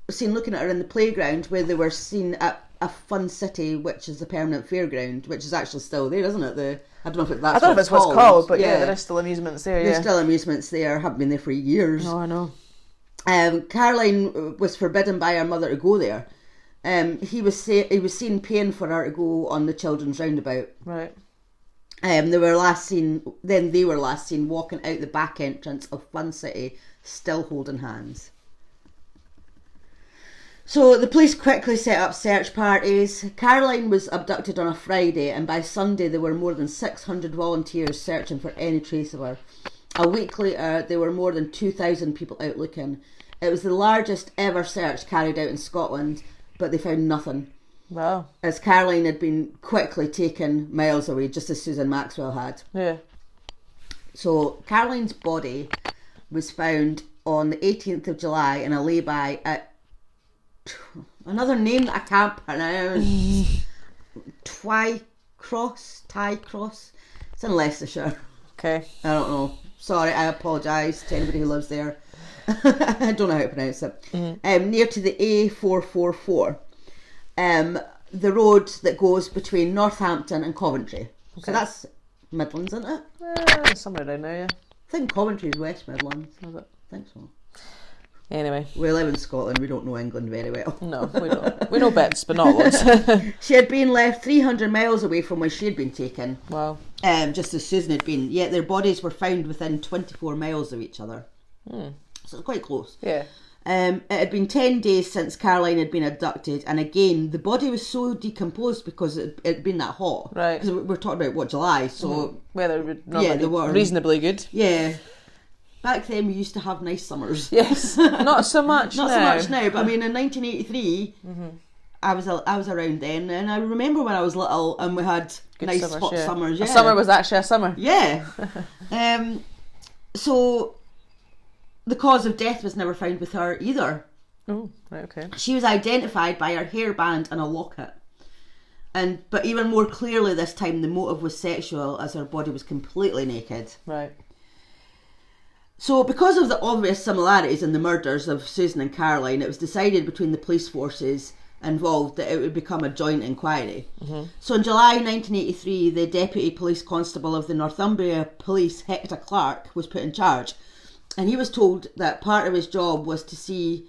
[SPEAKER 2] in the playground where they were seen at a Fun City, which is the permanent fairground, which is actually still there, isn't it? I don't know if that's
[SPEAKER 1] what it's called, but yeah, there is still amusements there.
[SPEAKER 2] There's still amusements there. Haven't been there for years.
[SPEAKER 1] Oh, I know.
[SPEAKER 2] Caroline was forbidden by her mother to go there. He was seen paying for her to go on the children's roundabout.
[SPEAKER 1] Right.
[SPEAKER 2] They were last seen walking out the back entrance of Fun City, still holding hands. So the police quickly set up search parties. Caroline was abducted on a Friday, and by Sunday there were more than 600 volunteers searching for any trace of her. A week later, there were more than 2,000 people out looking. It was the largest ever search carried out in Scotland, but they found nothing.
[SPEAKER 1] Wow.
[SPEAKER 2] As Caroline had been quickly taken miles away, just as Susan Maxwell had.
[SPEAKER 1] Yeah.
[SPEAKER 2] So Caroline's body was found on the 18th of July in a lay-by at another name that I can't pronounce. Twycross. It's in Leicestershire.
[SPEAKER 1] Okay.
[SPEAKER 2] I don't know. Sorry, I apologise to anybody who lives there. I don't know how to pronounce it. Mm-hmm. Near to the A444. The road that goes between Northampton and Coventry. Okay. So that's Midlands, isn't it?
[SPEAKER 1] Somewhere down there, yeah.
[SPEAKER 2] I think Coventry is West Midlands.
[SPEAKER 1] Is it?
[SPEAKER 2] I think so.
[SPEAKER 1] Anyway.
[SPEAKER 2] We live in Scotland, we don't know England very well.
[SPEAKER 1] No, we don't. We know bits, but not lots.
[SPEAKER 2] She had been left 300 miles away from where she had been taken.
[SPEAKER 1] Wow.
[SPEAKER 2] Just as Susan had been. Yet their bodies were found within 24 miles of each other. So it's quite close.
[SPEAKER 1] Yeah.
[SPEAKER 2] It had been 10 days since Caroline had been abducted, and again, the body was so decomposed because it had been that hot.
[SPEAKER 1] Right.
[SPEAKER 2] Because we're talking about, July, so...
[SPEAKER 1] Weather would normally
[SPEAKER 2] they were
[SPEAKER 1] reasonably good.
[SPEAKER 2] Yeah. Back then, we used to have nice summers.
[SPEAKER 1] Yes. Not so much
[SPEAKER 2] Not
[SPEAKER 1] now.
[SPEAKER 2] so much now, but I mean, in 1983, I was around then, and I remember when I was little, and we had
[SPEAKER 1] Good
[SPEAKER 2] nice
[SPEAKER 1] summers,
[SPEAKER 2] hot
[SPEAKER 1] yeah.
[SPEAKER 2] summers. Yeah.
[SPEAKER 1] A summer was actually a summer.
[SPEAKER 2] Yeah. So, the cause of death was never found with her either.
[SPEAKER 1] Oh, right, okay.
[SPEAKER 2] She was identified by her hairband and a locket. But even more clearly this time, the motive was sexual, as her body was completely naked.
[SPEAKER 1] Right.
[SPEAKER 2] So, because of the obvious similarities in the murders of Susan and Caroline, it was decided between the police forces involved that it would become a joint inquiry. Mm-hmm. So, in July 1983, the Deputy Police Constable of the Northumbria Police, Hector Clark, was put in charge. And he was told that part of his job was to see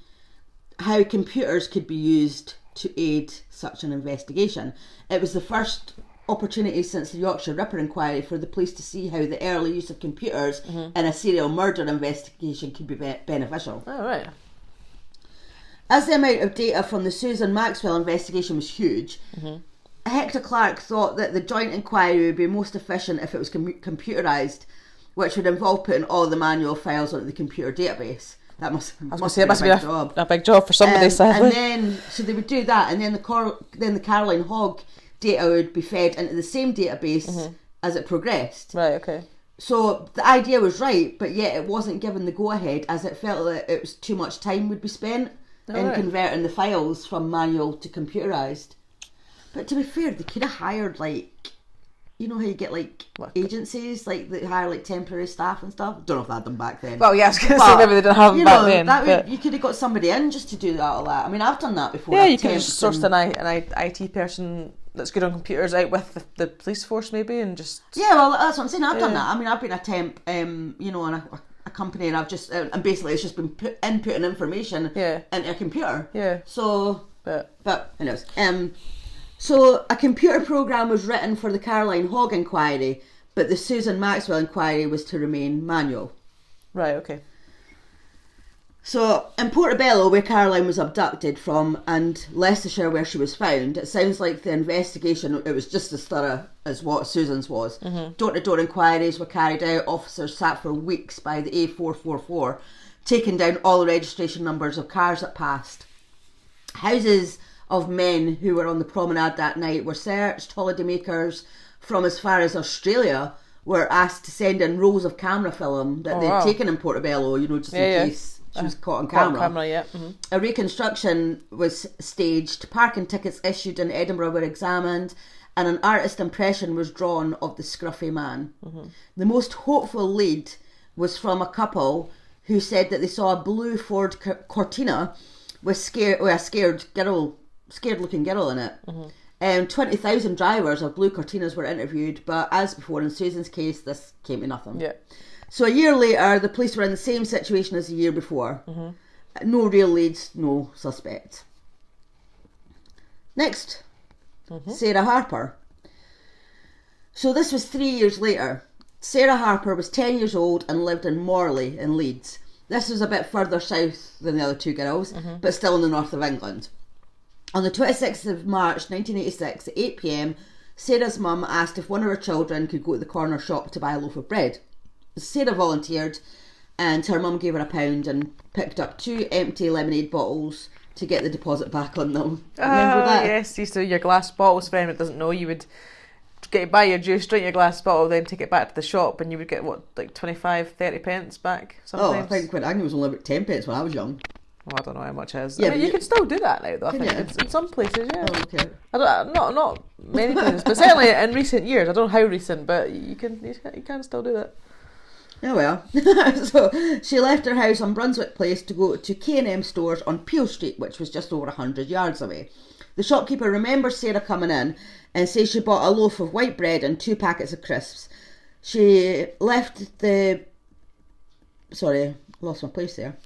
[SPEAKER 2] how computers could be used to aid such an investigation. It was the first opportunity since the Yorkshire Ripper inquiry for the police to see how the early use of computers in a serial murder investigation could be beneficial.
[SPEAKER 1] Oh, right.
[SPEAKER 2] As the amount of data from the Susan Maxwell investigation was huge, Hector Clark thought that the joint inquiry would be most efficient if it was computerised, which would involve putting all the manual files onto the computer database. That must be
[SPEAKER 1] a big job for somebody, sadly.
[SPEAKER 2] And then, so they would do that, and then the Caroline Hogg data would be fed into the same database as it progressed.
[SPEAKER 1] Right, okay.
[SPEAKER 2] So the idea was right, but yet it wasn't given the go-ahead, as it felt that it was too much time would be spent converting the files from manual to computerised. But to be fair, they could have hired, you know how you get agencies that hire temporary staff and stuff. Don't know if they had them back then.
[SPEAKER 1] Well, yeah, I was going to say maybe they didn't have them back then.
[SPEAKER 2] You could have got somebody in just to do all that. I mean, I've done that before.
[SPEAKER 1] Yeah, you could have just sourced an IT person that's good on computers out with the police force maybe, and just...
[SPEAKER 2] Yeah, well, that's what I'm saying. I've done that. I mean, I've been a temp, on a company, and I've just and basically it's just been inputting information into a computer.
[SPEAKER 1] Yeah.
[SPEAKER 2] So, but who knows? So a computer program was written for the Caroline Hogg inquiry, but the Susan Maxwell inquiry was to remain manual.
[SPEAKER 1] Right. Okay.
[SPEAKER 2] So, in Portobello, where Caroline was abducted from, and Leicestershire, where she was found, it sounds like the investigation, it was just as thorough as what Susan's was. Door-to-door inquiries were carried out. Officers sat for weeks by the A444, taking down all the registration numbers of cars that passed. Houses of men who were on the promenade that night were searched. Holidaymakers from as far as Australia were asked to send in rolls of camera film that they'd taken in Portobello, just in case she was caught on camera. A reconstruction was staged, parking tickets issued in Edinburgh were examined, and an artist impression was drawn of the scruffy man. The most hopeful lead was from a couple who said that they saw a blue Ford Cortina with a scared-looking girl in it. 20,000 drivers of blue Cortinas were interviewed, but as before in Susan's case, this came to nothing.
[SPEAKER 1] Yeah.
[SPEAKER 2] So a year later, the police were in the same situation as the year before. No real leads, no suspects. Next, Sarah Harper. So this was 3 years later. Sarah Harper was 10 years old and lived in Morley in Leeds. This was a bit further south than the other two girls, but still in the north of England. On the 26th of March 1986 at 8 p.m, Sarah's mum asked if one of her children could go to the corner shop to buy a loaf of bread. Sarah volunteered, and her mum gave her £1 and picked up 2 empty lemonade bottles to get the deposit back on them. Remember that?
[SPEAKER 1] Yes, you used to your glass bottles. For anyone that doesn't know, you would buy your juice, drink your glass bottle, then take it back to the shop, and you would get 25-30 pence back sometimes.
[SPEAKER 2] Oh, I think it was only about 10 pence when I was young.
[SPEAKER 1] Well, I don't know how much it is.
[SPEAKER 2] Yeah,
[SPEAKER 1] I mean, you can still do that now, though. I think in some places, yeah.
[SPEAKER 2] Oh, okay.
[SPEAKER 1] Not many places, but certainly in recent years. I don't know how recent, but you can still do that.
[SPEAKER 2] Oh well. So she left her house on Brunswick Place to go to K&M stores on Peel Street, which was just over 100 yards away. The shopkeeper remembers Sarah coming in and says she bought a loaf of white bread and 2 packets of crisps. She left the... Sorry, lost my place there.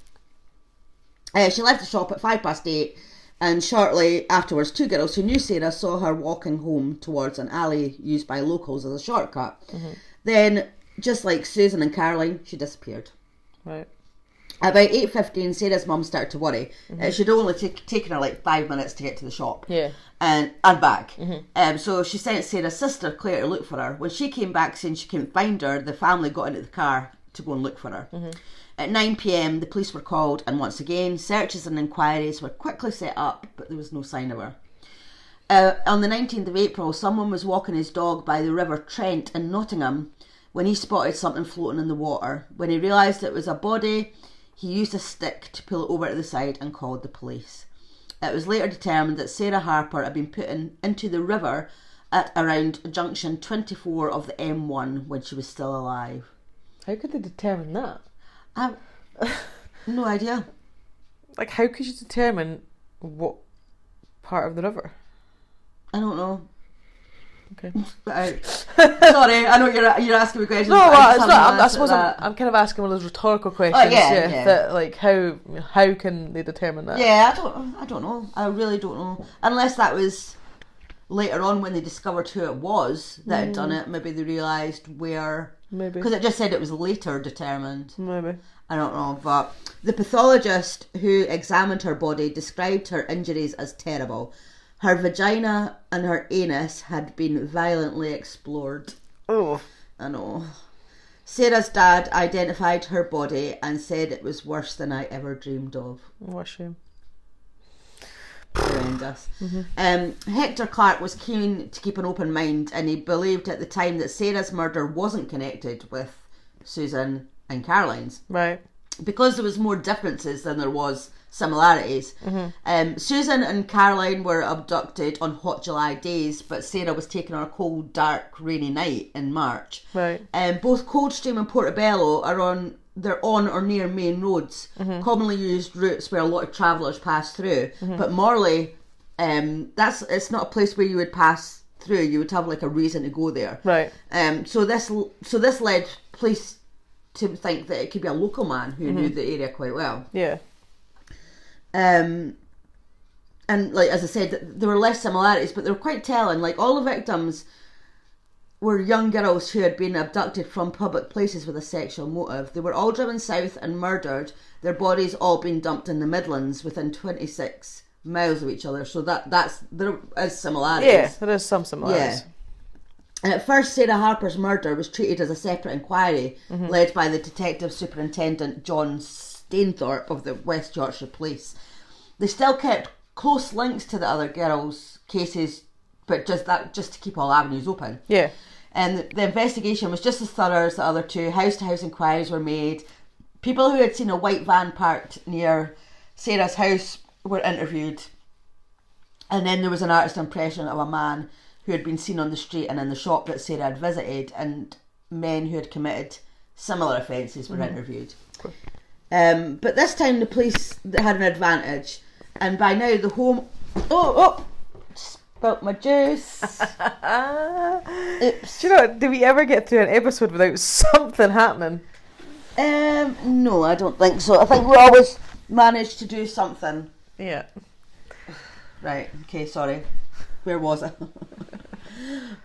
[SPEAKER 2] She left the shop at 8:05, and shortly afterwards 2 girls who knew Sarah saw her walking home towards an alley used by locals as a shortcut. Then, just like Susan and Caroline, she disappeared.
[SPEAKER 1] Right.
[SPEAKER 2] About 8:15, Sarah's mum started to worry. She'd only taken her 5 minutes to get to the shop.
[SPEAKER 1] Yeah.
[SPEAKER 2] And back. So she sent Sarah's sister, Claire, to look for her. When she came back saying she couldn't find her, the family got into the car to go and look for her. At 9 p.m, the police were called, and once again, searches and inquiries were quickly set up, but there was no sign of her. On the 19th of April, someone was walking his dog by the River Trent in Nottingham when he spotted something floating in the water. When he realised it was a body, he used a stick to pull it over to the side and called the police. It was later determined that Sarah Harper had been put into the river at around junction 24 of the M1 when she was still alive.
[SPEAKER 1] How could they determine that?
[SPEAKER 2] I've no idea.
[SPEAKER 1] How could you determine what part of the river?
[SPEAKER 2] I don't know.
[SPEAKER 1] Okay.
[SPEAKER 2] Sorry, I know you're asking me questions.
[SPEAKER 1] No, it's not. I suppose I'm kind of asking one of those rhetorical questions.
[SPEAKER 2] Oh, yeah.
[SPEAKER 1] That how can they determine that?
[SPEAKER 2] Yeah, I don't know. I really don't know. Unless that was later on when they discovered who it was that had done it. Maybe they realised where.
[SPEAKER 1] Maybe.
[SPEAKER 2] Because it just said it was later determined.
[SPEAKER 1] Maybe.
[SPEAKER 2] I don't know, but the pathologist who examined her body described her injuries as terrible. Her vagina and her anus had been violently explored.
[SPEAKER 1] Oh.
[SPEAKER 2] I know. Sarah's dad identified her body and said it was worse than I ever dreamed of.
[SPEAKER 1] What a shame.
[SPEAKER 2] Horrendous. Hector Clark was keen to keep an open mind, and he believed at the time that Sarah's murder wasn't connected with Susan and Caroline's.
[SPEAKER 1] Right.
[SPEAKER 2] Because there was more differences than there was similarities. Susan and Caroline were abducted on hot July days, but Sarah was taken on a cold, dark, rainy night in March.
[SPEAKER 1] Right.
[SPEAKER 2] Both Coldstream and Portobello are on or near main roads, commonly used routes where a lot of travellers pass through. But Morley, it's not a place where you would pass through. You would have a reason to go there.
[SPEAKER 1] Right.
[SPEAKER 2] So this led police to think that it could be a local man who knew the area quite well.
[SPEAKER 1] Yeah.
[SPEAKER 2] And like, as I said, there were less similarities, but they were quite telling. Like, all the victims were young girls who had been abducted from public places with a sexual motive. They were all driven south and murdered, their bodies all being dumped in the Midlands within 26 miles of each other. So there is similarities.
[SPEAKER 1] Yeah, there is some similarities.
[SPEAKER 2] Yeah. And at first, Sarah Harper's murder was treated as a separate inquiry led by the Detective Superintendent John Stainthorpe of the West Yorkshire Police. They still kept close links to the other girls' cases, but just to keep all avenues open.
[SPEAKER 1] Yeah.
[SPEAKER 2] And the investigation was just as thorough as the other two. House-to-house inquiries were made. People who had seen a white van parked near Sarah's house were interviewed. And then there was an artist impression of a man who had been seen on the street and in the shop that Sarah had visited, and men who had committed similar offences were interviewed. But this time the police had an advantage, and by now the home... Oh! Spilt my juice. Oops.
[SPEAKER 1] Do you know, did we ever get through an episode without something happening?
[SPEAKER 2] No, I don't think so. I think we always managed to do something.
[SPEAKER 1] Yeah.
[SPEAKER 2] Right, okay, sorry. Where was I?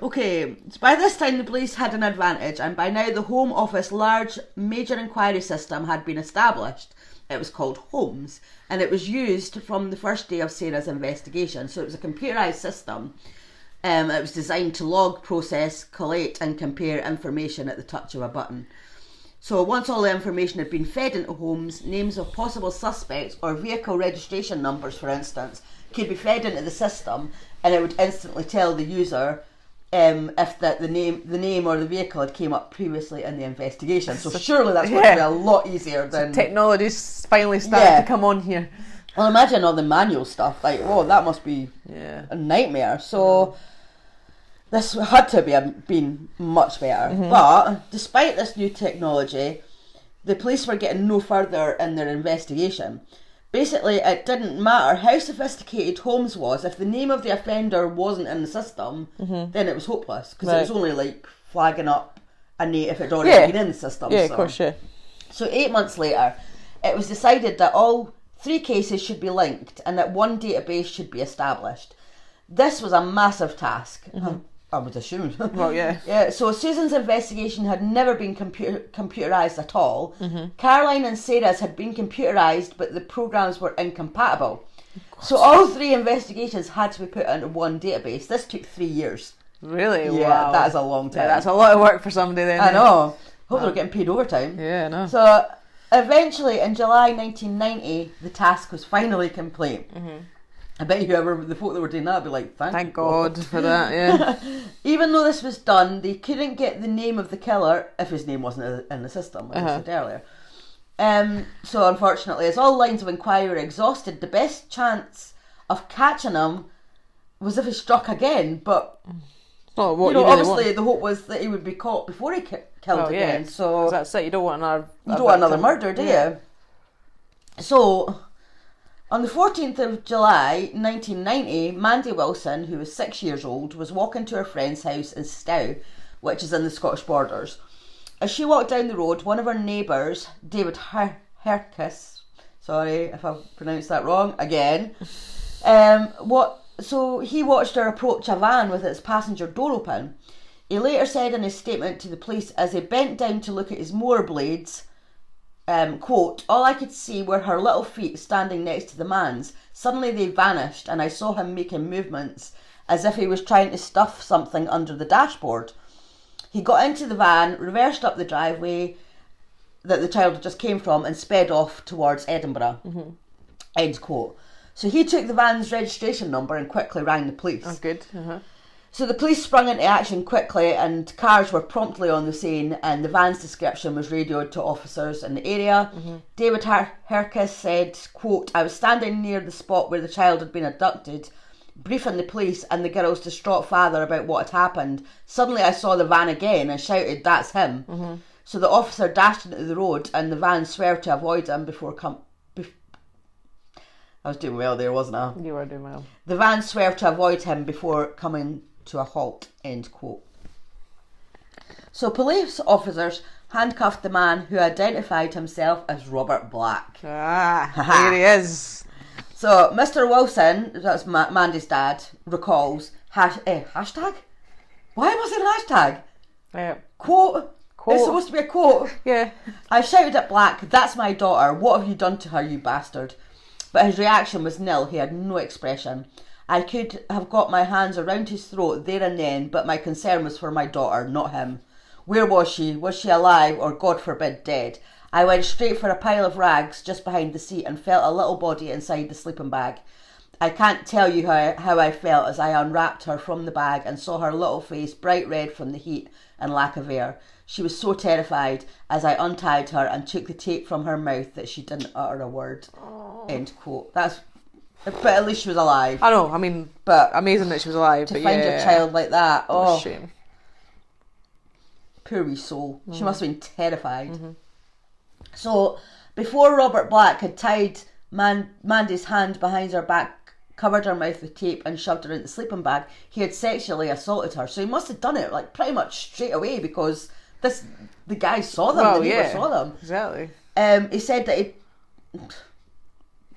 [SPEAKER 2] Okay, so by this time the police had an advantage, and by now the Home Office large major inquiry system had been established. It was called Holmes, and it was used from the first day of Sarah's investigation. So it was a computerised system. It was designed to log, process, collate and compare information at the touch of a button. So once all the information had been fed into Holmes, names of possible suspects or vehicle registration numbers, for instance, could be fed into the system, and it would instantly tell the user if the name or the vehicle had came up previously in the investigation. So surely that's going to be a lot easier than...
[SPEAKER 1] So technology's finally starting to come on here.
[SPEAKER 2] Well, imagine all the manual stuff. Like, oh, that must be a nightmare. So this had to have been much better. But despite this new technology, the police were getting no further in their investigation. Basically, it didn't matter how sophisticated Holmes was. If the name of the offender wasn't in the system, then it was hopeless, because it was only like flagging up a name if it had already been in the system.
[SPEAKER 1] Yeah, of course, yeah.
[SPEAKER 2] So 8 months later, it was decided that all 3 cases should be linked and that one database should be established. This was a massive task. I would assume.
[SPEAKER 1] Well, yeah.
[SPEAKER 2] Yeah. So Susan's investigation had never been computerised at all. Caroline and Sarah's had been computerised, but the programmes were incompatible. So all 3 investigations had to be put into one database. This took 3 years.
[SPEAKER 1] Really?
[SPEAKER 2] Yeah,
[SPEAKER 1] wow.
[SPEAKER 2] that is a long time.
[SPEAKER 1] Yeah, that's a lot of work for somebody then.
[SPEAKER 2] I know. Hope they're getting paid overtime.
[SPEAKER 1] Yeah, I know.
[SPEAKER 2] So eventually, in July 1990, the task was finally complete. I bet whoever the folk that were doing that would be like, thank God
[SPEAKER 1] for that, yeah.
[SPEAKER 2] Even though this was done, they couldn't get the name of the killer if his name wasn't in the system, like I said earlier. So unfortunately, as all lines of inquiry were exhausted, the best chance of catching him was if he struck again. But obviously the hope was that he would be caught before he killed again. So
[SPEAKER 1] that's it. You don't want
[SPEAKER 2] another murder, do you? So on the 14th of July 1990, Mandy Wilson, who was 6 years old, was walking to her friend's house in Stow, which is in the Scottish borders. As she walked down the road, one of her neighbours, David Herkus, sorry if I pronounced that wrong, again, so he watched her approach a van with its passenger door open. He later said in his statement to the police, as he bent down to look at his mower blades, quote, all I could see were her little feet standing next to the man's. Suddenly they vanished and I saw him making movements as if he was trying to stuff something under the dashboard. He got into the van, reversed up the driveway that the child just came from and sped off towards Edinburgh. End quote. So he took the van's registration number and quickly rang the police.
[SPEAKER 1] Oh, good.
[SPEAKER 2] So the police sprung into action quickly and cars were promptly on the scene, and the van's description was radioed to officers in the area. David Herkus said, quote, I was standing near the spot where the child had been abducted, briefing the police and the girl's distraught father about what had happened. Suddenly I saw the van again and shouted, that's him. So the officer dashed into the road and the van swerved to avoid him before I was doing well there, wasn't I?
[SPEAKER 1] You were doing well.
[SPEAKER 2] The van swerved to avoid him before coming to a halt, end quote. So police officers handcuffed the man who identified himself as Robert Black.
[SPEAKER 1] There he is.
[SPEAKER 2] So, Mr. Wilson, that's Mandy's dad, recalls, hashtag? Why am I saying hashtag? Quote. It's supposed to be a quote.
[SPEAKER 1] Yeah.
[SPEAKER 2] I shouted at Black, "That's my daughter. What have you done to her, you bastard?" But his reaction was nil. He had no expression. I could have got my hands around his throat there and then, but my concern was for my daughter, not him. Where was she? Was she alive or, God forbid, dead? I went straight for a pile of rags just behind the seat and felt a little body inside the sleeping bag. I can't tell you how I felt as I unwrapped her from the bag and saw her little face bright red from the heat and lack of air. She was so terrified as I untied her and took the tape from her mouth that she didn't utter a word.
[SPEAKER 1] Oh.
[SPEAKER 2] End quote. But at least she was alive.
[SPEAKER 1] I know, I mean, but amazing that she was alive.
[SPEAKER 2] To find your child like that. Oh,
[SPEAKER 1] shame.
[SPEAKER 2] Poor wee soul. She must have been terrified. So, before Robert Black had tied Mandy's hand behind her back, covered her mouth with tape and shoved her in the sleeping bag, he had sexually assaulted her. So he must have done it like pretty much straight away, because the guy saw them.
[SPEAKER 1] Well,
[SPEAKER 2] the neighbour saw them.
[SPEAKER 1] Exactly.
[SPEAKER 2] He said that he...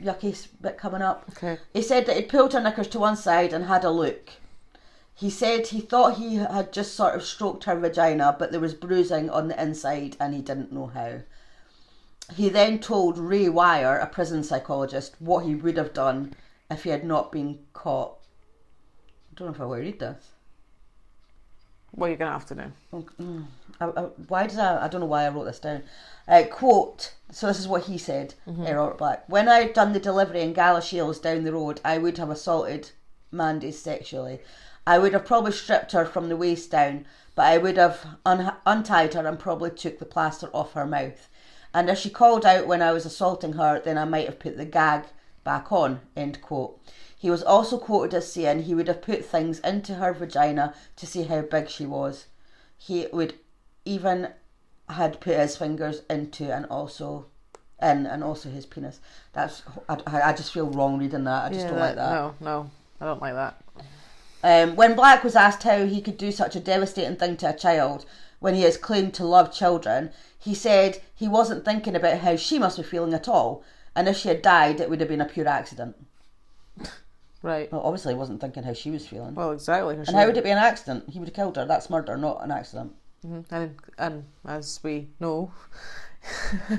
[SPEAKER 2] Yucky bit coming up.
[SPEAKER 1] Okay.
[SPEAKER 2] He said that he'd pulled her knickers to one side and had a look. He said he thought he had just sort of stroked her vagina, but there was bruising on the inside and he didn't know how. He then told Ray Wire, a prison psychologist, what he would have done if he had not been caught. I don't know if I will read this.
[SPEAKER 1] Well, you're going to have to know.
[SPEAKER 2] I don't know why I wrote this down. Quote, so this is what he said, Robert Black. When I'd done the delivery in Galashiels down the road, I would have assaulted Mandy sexually. I would have probably stripped her from the waist down, but I would have untied her and probably took the plaster off her mouth. And if she called out when I was assaulting her, then I might have put the gag back on, end quote. He was also quoted as saying he would have put things into her vagina to see how big she was. He would even had put his fingers into and also his penis. I just feel wrong reading that. I just don't like that.
[SPEAKER 1] No, I don't like that.
[SPEAKER 2] When Black was asked how he could do such a devastating thing to a child when he has claimed to love children, he said he wasn't thinking about how she must be feeling at all, and if she had died, it would have been a pure accident.
[SPEAKER 1] Right.
[SPEAKER 2] Well, obviously he wasn't thinking how she was feeling.
[SPEAKER 1] Well, exactly.
[SPEAKER 2] And how would it be an accident? He would have killed her. That's murder, not an accident.
[SPEAKER 1] And as we know,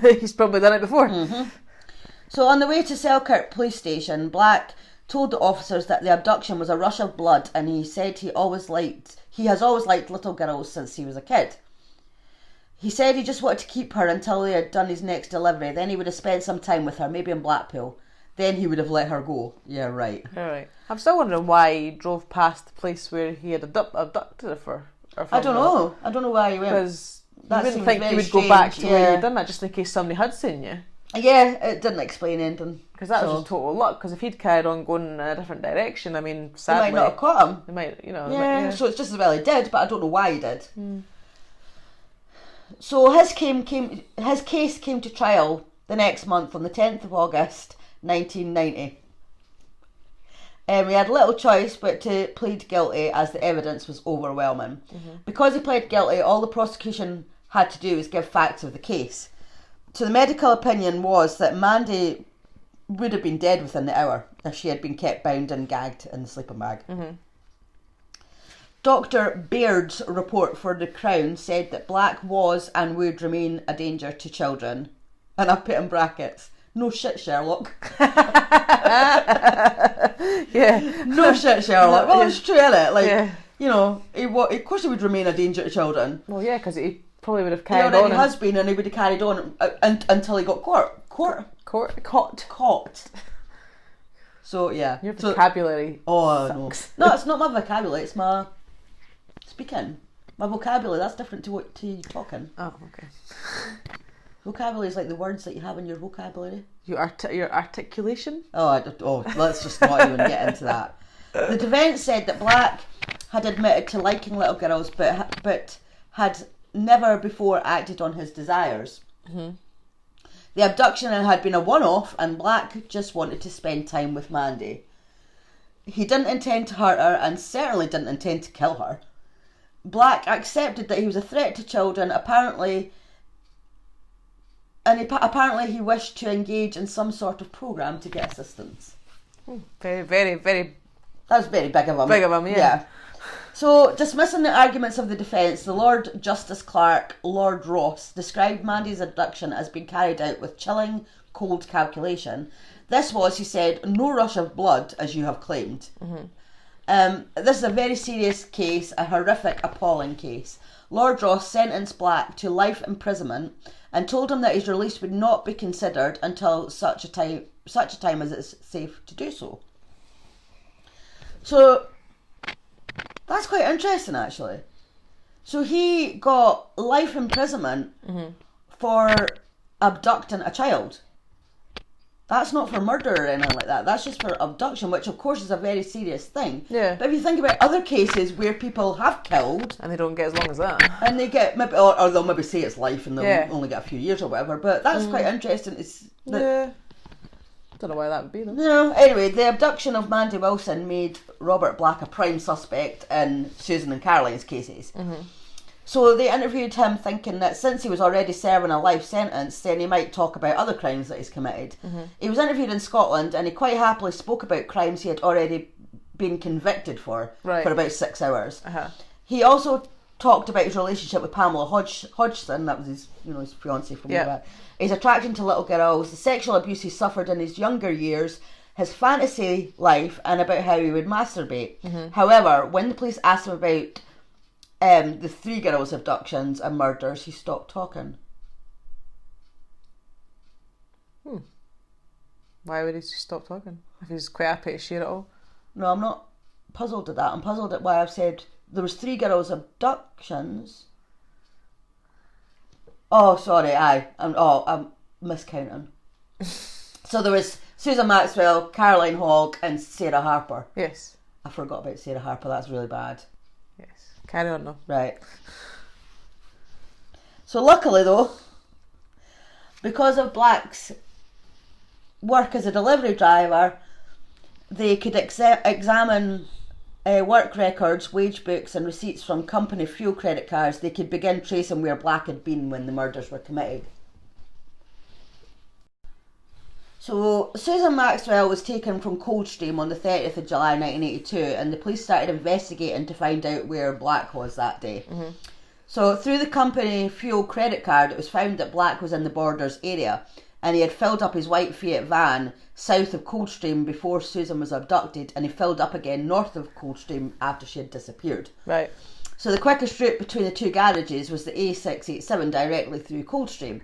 [SPEAKER 1] he's probably done it before.
[SPEAKER 2] So on the way to Selkirk police station, Black told the officers that the abduction was a rush of blood, and he said he has always liked little girls since he was a kid. He said he just wanted to keep her until he had done his next delivery. Then he would have spent some time with her, maybe in Blackpool. Then he would have let her go. Yeah, right.
[SPEAKER 1] All right. I'm still wondering why he drove past the place where he had abducted her for.
[SPEAKER 2] I don't know. I don't know why he went.
[SPEAKER 1] Because you
[SPEAKER 2] That
[SPEAKER 1] wouldn't
[SPEAKER 2] seems
[SPEAKER 1] think
[SPEAKER 2] very
[SPEAKER 1] you would go back to
[SPEAKER 2] strange,
[SPEAKER 1] where
[SPEAKER 2] yeah.
[SPEAKER 1] you'd done that, just in case somebody had seen you.
[SPEAKER 2] Yeah, it didn't explain anything.
[SPEAKER 1] Because that was just total luck. Because if he'd carried on going in a different direction, I mean,
[SPEAKER 2] They
[SPEAKER 1] sadly,
[SPEAKER 2] might not have caught him.
[SPEAKER 1] They might,
[SPEAKER 2] Yeah, so it's just as well he did, but I don't know why he did. So his case came to trial the next month on the 10th of August 1990. We had little choice but to plead guilty as the evidence was overwhelming. Because he pled guilty, all the prosecution had to do was give facts of the case. So the medical opinion was that Mandy would have been dead within the hour if she had been kept bound and gagged in the sleeping bag. Dr. Baird's report for the Crown said that Black was and would remain a danger to children. And I've put in brackets, no shit, Sherlock.
[SPEAKER 1] yeah.
[SPEAKER 2] No shit, Sherlock. Well, it's true, isn't it? Like,
[SPEAKER 1] Yeah.
[SPEAKER 2] you know, of course he would remain a danger to children.
[SPEAKER 1] Well, yeah, because he probably would have
[SPEAKER 2] He
[SPEAKER 1] carried
[SPEAKER 2] already
[SPEAKER 1] on.
[SPEAKER 2] has been, and he would have carried on until he got caught. So, yeah.
[SPEAKER 1] Your vocabulary sucks.
[SPEAKER 2] No, it's not my vocabulary, it's my speaking. My vocabulary, that's different to you talking.
[SPEAKER 1] Oh, okay.
[SPEAKER 2] Vocabulary is like the words that you have in your vocabulary.
[SPEAKER 1] Your articulation?
[SPEAKER 2] Let's just not even get into that. The defence said that Black had admitted to liking little girls, but had never before acted on his desires. The abduction had been a one-off, and Black just wanted to spend time with Mandy. He didn't intend to hurt her, and certainly didn't intend to kill her. Black accepted that he was a threat to children. Apparently, And apparently he wished to engage in some sort of programme to get assistance.
[SPEAKER 1] Very, very, very...
[SPEAKER 2] That was very big of him.
[SPEAKER 1] Big of him, yeah.
[SPEAKER 2] So, dismissing the arguments of the defence, the Lord Justice Clerk, Lord Ross, described Mandy's abduction as being carried out with chilling, cold calculation. This was, he said, no rush of blood, as you have claimed. This is a very serious case, a horrific, appalling case. Lord Ross sentenced Black to life imprisonment and told him that his release would not be considered until such a time as it's safe to do so. So, that's quite interesting, actually. So he got life imprisonment for abducting a child. That's not for murder or anything like that. That's just for abduction, which of course is a very serious thing.
[SPEAKER 1] Yeah.
[SPEAKER 2] But if you think about other cases where people have killed...
[SPEAKER 1] And they don't get as long as that.
[SPEAKER 2] And they get, maybe, or they'll maybe say it's life and they'll only get a few years or whatever. But that's quite interesting.
[SPEAKER 1] Yeah. Don't know why that would be, though.
[SPEAKER 2] No. Anyway, the abduction of Mandy Wilson made Robert Black a prime suspect in Susan and Caroline's cases. So they interviewed him thinking that since he was already serving a life sentence, then he might talk about other crimes that he's committed. He was interviewed in Scotland and he quite happily spoke about crimes he had already been convicted for about 6 hours. He also talked about his relationship with Pamela Hodgson, that was his fiancée from way back. His attraction to little girls, the sexual abuse he suffered in his younger years, his fantasy life, and about how he would masturbate. However, when the police asked him about the 3 girls' abductions and murders, he stopped talking.
[SPEAKER 1] Why would he stop talking? If he's quite happy to share it all?
[SPEAKER 2] No, I'm not puzzled at that. I'm puzzled at why I've said there was 3 girls' abductions. Oh, sorry, I'm miscounting. So there was Susan Maxwell, Caroline Hogg, and Sarah Harper.
[SPEAKER 1] Yes.
[SPEAKER 2] I forgot about Sarah Harper, that's really bad.
[SPEAKER 1] Yes. Carry on, though.
[SPEAKER 2] Right. So luckily, though, because of Black's work as a delivery driver, they could examine work records, wage books and receipts from company fuel credit cards. They could begin tracing where Black had been when the murders were committed. So Susan Maxwell was taken from Coldstream on the 30th of July 1982 and the police started investigating to find out where Black was that day. So through the company fuel credit card, it was found that Black was in the Borders area and he had filled up his white Fiat van south of Coldstream before Susan was abducted, and he filled up again north of Coldstream after she had disappeared.
[SPEAKER 1] Right.
[SPEAKER 2] So the quickest route between the 2 garages was the A687 directly through Coldstream.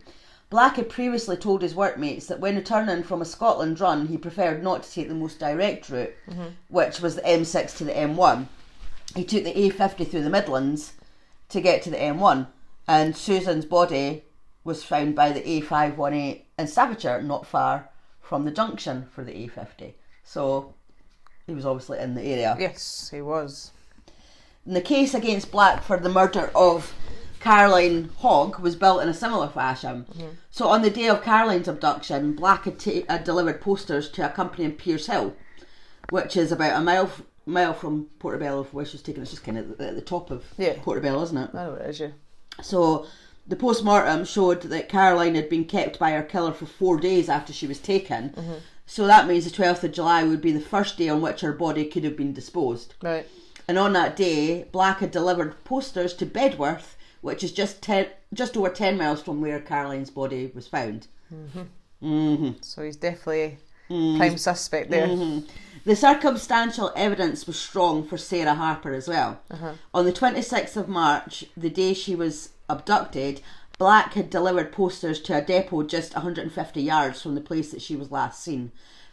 [SPEAKER 2] Black had previously told his workmates that when returning from a Scotland run, he preferred not to take the most direct route, which was the M6 to the M1. He took the A50 through the Midlands to get to the M1, and Susan's body was found by the A518 in Staffordshire, not far from the junction for the A50. So he was obviously in the area.
[SPEAKER 1] Yes, he was.
[SPEAKER 2] And the case against Black for the murder of Caroline Hogg was built in a similar fashion. So on the day of Caroline's abduction, Black had delivered posters to a company in Pearse Hill, which is about a mile from Portobello, where she was taken. It's just kind of at the top of Portobello, isn't it?
[SPEAKER 1] I know it is, yeah.
[SPEAKER 2] So the post-mortem showed that Caroline had been kept by her killer for 4 days after she was taken. So that means the 12th of July would be the first day on which her body could have been disposed.
[SPEAKER 1] Right.
[SPEAKER 2] And on that day, Black had delivered posters to Bedworth, which is just over 10 miles from where Caroline's body was found.
[SPEAKER 1] So he's definitely prime suspect there.
[SPEAKER 2] The circumstantial evidence was strong for Sarah Harper as well. On the 26th of March, the day she was abducted, Black had delivered posters to a depot just 150 yards from the place that she was last seen.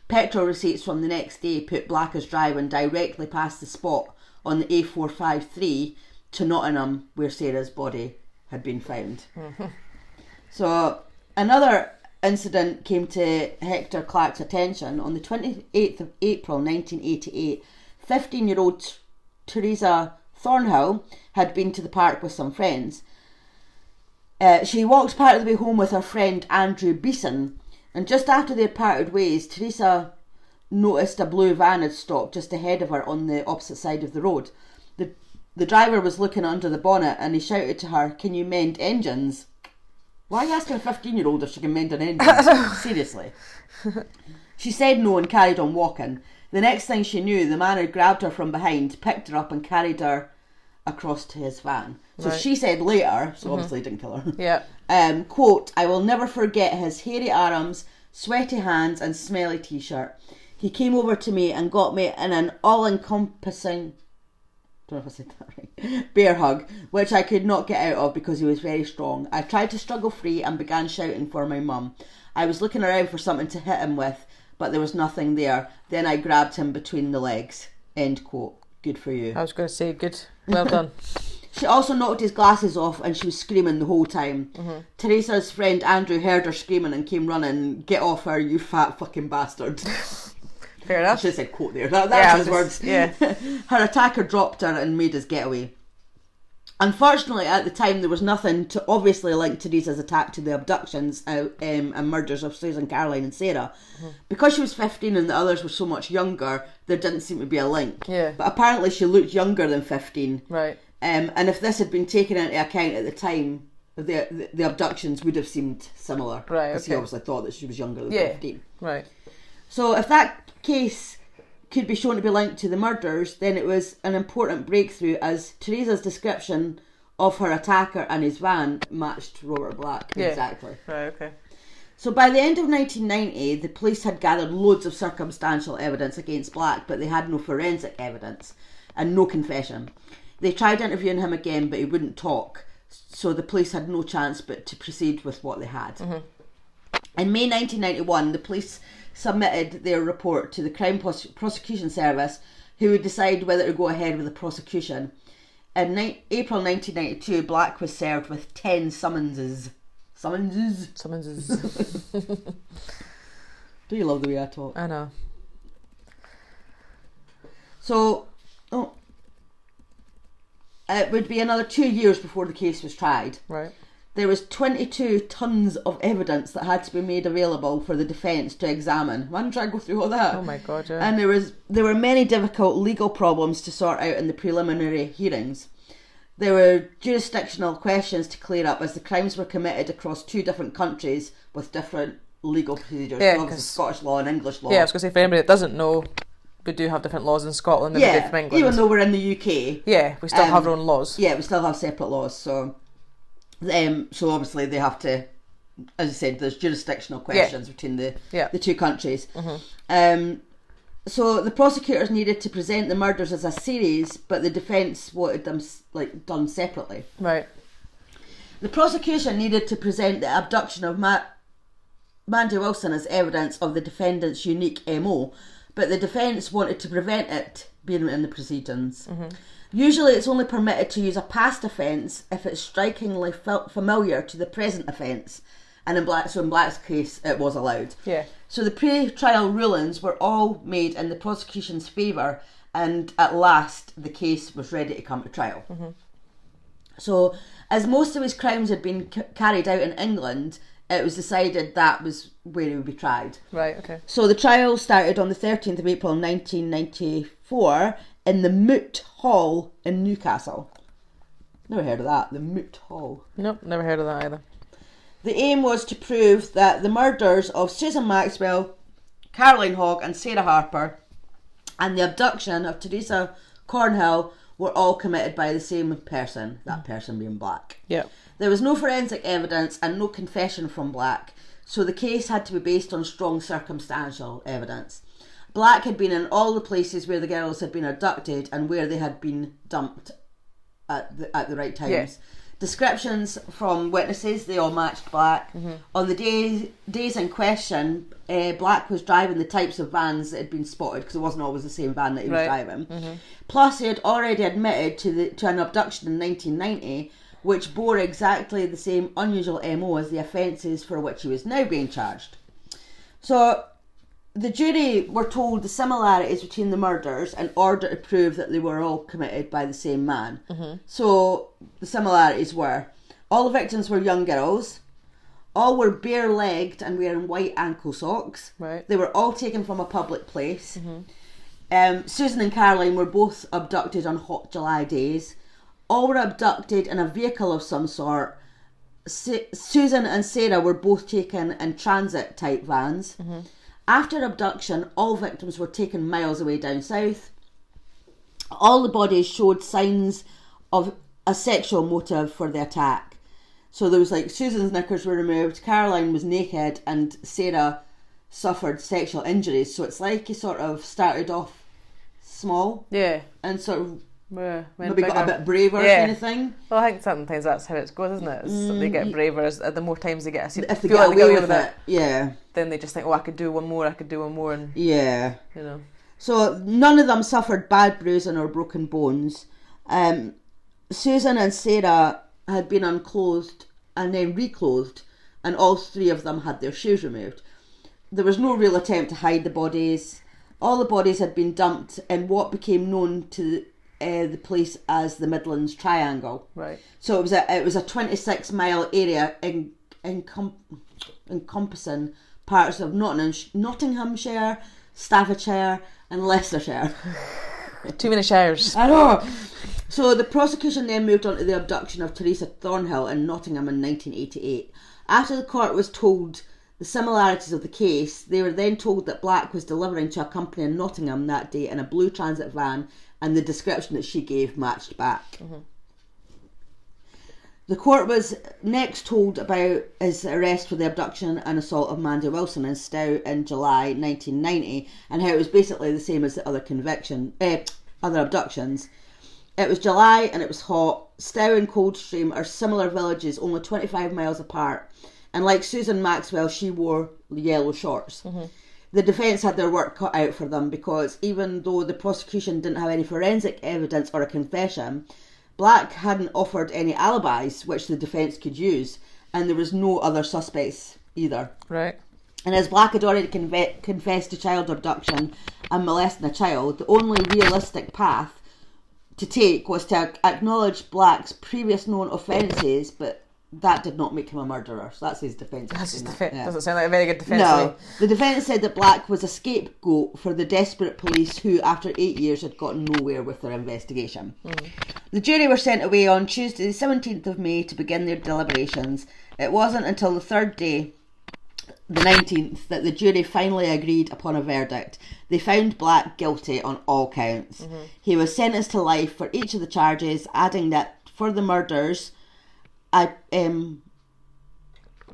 [SPEAKER 2] Petrol receipts from the next day put Black as driving directly past the spot on the A453 to Nottingham, where Sarah's body had been found. So another incident came to Hector Clark's attention. On the 28th of April 1988, 15-year-old Teresa Thornhill had been to the park with some friends. She walked part of the way home with her friend Andrew Beeson, and just after they had parted ways, Teresa noticed a blue van had stopped just ahead of her on the opposite side of the road. The driver was looking under the bonnet and he shouted to her, "Can you mend engines?" Why are you asking a 15-year-old if she can mend an engine? Seriously. She said no and carried on walking. The next thing she knew, the man had grabbed her from behind, picked her up and carried her across to his van. So she said later, so obviously he didn't kill her.
[SPEAKER 1] Yeah.
[SPEAKER 2] Quote, I will never forget his hairy arms, sweaty hands and smelly t-shirt. He came over to me and got me in an all-encompassing, don't know if I said that right, bear hug, which I could not get out of because he was very strong. I tried to struggle free and began shouting for my mum. I was looking around for something to hit him with, but there was nothing there. Then I grabbed him between the legs. End quote. Good for you.
[SPEAKER 1] I was going to say, good. Well done.
[SPEAKER 2] She also knocked his glasses off and she was screaming the whole time. Teresa's friend Andrew heard her screaming and came running. Get off her, you fat fucking bastard.
[SPEAKER 1] Fair enough.
[SPEAKER 2] I should have said quote there. That's his words.
[SPEAKER 1] Yeah.
[SPEAKER 2] Her attacker dropped her and made his getaway. Unfortunately, at the time, there was nothing to obviously link Teresa's attack to the abductions and murders of Susan, Caroline and Sarah. Because she was 15 and the others were so much younger, there didn't seem to be a link.
[SPEAKER 1] Yeah.
[SPEAKER 2] But apparently she looked younger than 15.
[SPEAKER 1] Right.
[SPEAKER 2] And if this had been taken into account at the time, the abductions would have seemed similar.
[SPEAKER 1] Right,
[SPEAKER 2] Because he
[SPEAKER 1] okay.
[SPEAKER 2] obviously thought that she was younger than
[SPEAKER 1] Yeah.
[SPEAKER 2] 15.
[SPEAKER 1] Right.
[SPEAKER 2] So if that case could be shown to be linked to the murders, then it was an important breakthrough as Teresa's description of her attacker and his van matched Robert Black.
[SPEAKER 1] Yeah.
[SPEAKER 2] Exactly.
[SPEAKER 1] Right, okay.
[SPEAKER 2] So by the end of 1990, the police had gathered loads of circumstantial evidence against Black, but they had no forensic evidence and no confession. They tried interviewing him again, but he wouldn't talk, so the police had no chance but to proceed with what they had. In May 1991, the police submitted their report to the Crime Prosecution Service, who would decide whether to go ahead with the prosecution. In April 1992, Black was served with 10 summonses. Summonses? Do you love the way I talk?
[SPEAKER 1] I know.
[SPEAKER 2] So, it would be another 2 years before the case was tried.
[SPEAKER 1] Right.
[SPEAKER 2] There was 22 tons of evidence that had to be made available for the defence to examine. I'm trying to go through all that.
[SPEAKER 1] Oh my god, yeah.
[SPEAKER 2] And there were many difficult legal problems to sort out in the preliminary hearings. There were jurisdictional questions to clear up as the crimes were committed across 2 different countries with different legal procedures.
[SPEAKER 1] Yeah,
[SPEAKER 2] So obviously Scottish law and English law.
[SPEAKER 1] Yeah, I was going to say, for anybody that doesn't know, we do have different laws in Scotland than we do from England.
[SPEAKER 2] Even though we're in the UK.
[SPEAKER 1] Yeah, we still have our own laws.
[SPEAKER 2] Yeah, we still have separate laws. So obviously they have to, as I said, there's jurisdictional questions between the 2 countries. So the prosecutors needed to present the murders as a series, but the defence wanted them done separately.
[SPEAKER 1] Right.
[SPEAKER 2] The prosecution needed to present the abduction of Mandy Wilson as evidence of the defendant's unique MO, but the defence wanted to prevent it being in the proceedings. Usually it's only permitted to use a past offence if it's strikingly familiar to the present offence, and in Black's case it was allowed.
[SPEAKER 1] Yeah.
[SPEAKER 2] So the pre-trial rulings were all made in the prosecution's favour, and at last the case was ready to come to trial. So as most of his crimes had been carried out in England, it was decided that was where he would be tried.
[SPEAKER 1] Right, okay.
[SPEAKER 2] So the trial started on the 13th of April 1994 in the Moot Hall in Newcastle. Never heard of that, the Moot Hall.
[SPEAKER 1] Nope, never heard of that either.
[SPEAKER 2] The aim was to prove that the murders of Susan Maxwell, Caroline Hogg and Sarah Harper and the abduction of Teresa Cornhill were all committed by the same person, that person being Black.
[SPEAKER 1] Yeah.
[SPEAKER 2] There was no forensic evidence and no confession from Black, so the case had to be based on strong circumstantial evidence. Black had been in all the places where the girls had been abducted and where they had been dumped at the right times.
[SPEAKER 1] Yeah.
[SPEAKER 2] Descriptions from witnesses, they all matched Black. On the days in question, Black was driving the types of vans that had been spotted, because it wasn't always the same van that he was driving. Plus, he had already admitted to an abduction in 1990, which bore exactly the same unusual MO as the offences for which he was now being charged. So, the jury were told the similarities between the murders in order to prove that they were all committed by the same man. So the similarities were, all the victims were young girls, all were bare-legged and wearing white ankle socks.
[SPEAKER 1] Right.
[SPEAKER 2] They were all taken from a public place. Susan and Caroline were both abducted on hot July days. All were abducted in a vehicle of some sort. Susan and Sarah were both taken in transit-type vans. After abduction, all victims were taken miles away down south. All the bodies showed signs of a sexual motive for the attack. So there was like Susan's knickers were removed, Caroline was naked, and Sarah suffered sexual injuries. So it's like he sort of started off small, and sort of maybe got a bit braver, kind of thing.
[SPEAKER 1] Well, I think sometimes that's how it goes, isn't it? They get braver the more times they get.
[SPEAKER 2] If they get away with it,
[SPEAKER 1] then they just think, oh, I could do one more, and you know.
[SPEAKER 2] So none of them suffered bad bruising or broken bones. Susan and Sarah had been unclothed and then reclothed, and all three of them had their shoes removed. There was no real attempt to hide the bodies. All the bodies had been dumped in what became known to the police as the Midlands Triangle.
[SPEAKER 1] Right.
[SPEAKER 2] So it was a 26-mile area encompassing parts of Nottinghamshire, Staffordshire, and Leicestershire.
[SPEAKER 1] Too many shires.
[SPEAKER 2] I know. So the prosecution then moved on to the abduction of Teresa Thornhill in Nottingham in 1988. After the court was told the similarities of the case, they were then told that Black was delivering to a company in Nottingham that day in a blue transit van, and the description that she gave matched back. The court was next told about his arrest for the abduction and assault of Mandy Wilson in Stow in July 1990, and how it was basically the same as the other abductions. It was July and it was hot. Stow and Coldstream are similar villages, only 25 miles apart, and like Susan Maxwell, she wore yellow shorts. The defence had their work cut out for them, because even though the prosecution didn't have any forensic evidence or a confession, Black hadn't offered any alibis which the defence could use, and there was no other suspects either.
[SPEAKER 1] Right.
[SPEAKER 2] And as Black had already confessed to child abduction and molesting a child, the only realistic path to take was to acknowledge Black's previous known offences, but that did not make him a murderer. So that's his defence.
[SPEAKER 1] That's his defence. Doesn't sound like a very good defence.
[SPEAKER 2] No. The defence said that Black was a scapegoat for the desperate police who, after 8 years, had gotten nowhere with their investigation. The jury were sent away on Tuesday the 17th of May to begin their deliberations. It wasn't until the third day, the 19th, that the jury finally agreed upon a verdict. They found Black guilty on all counts. He was sentenced to life for each of the charges, adding that for the murders, I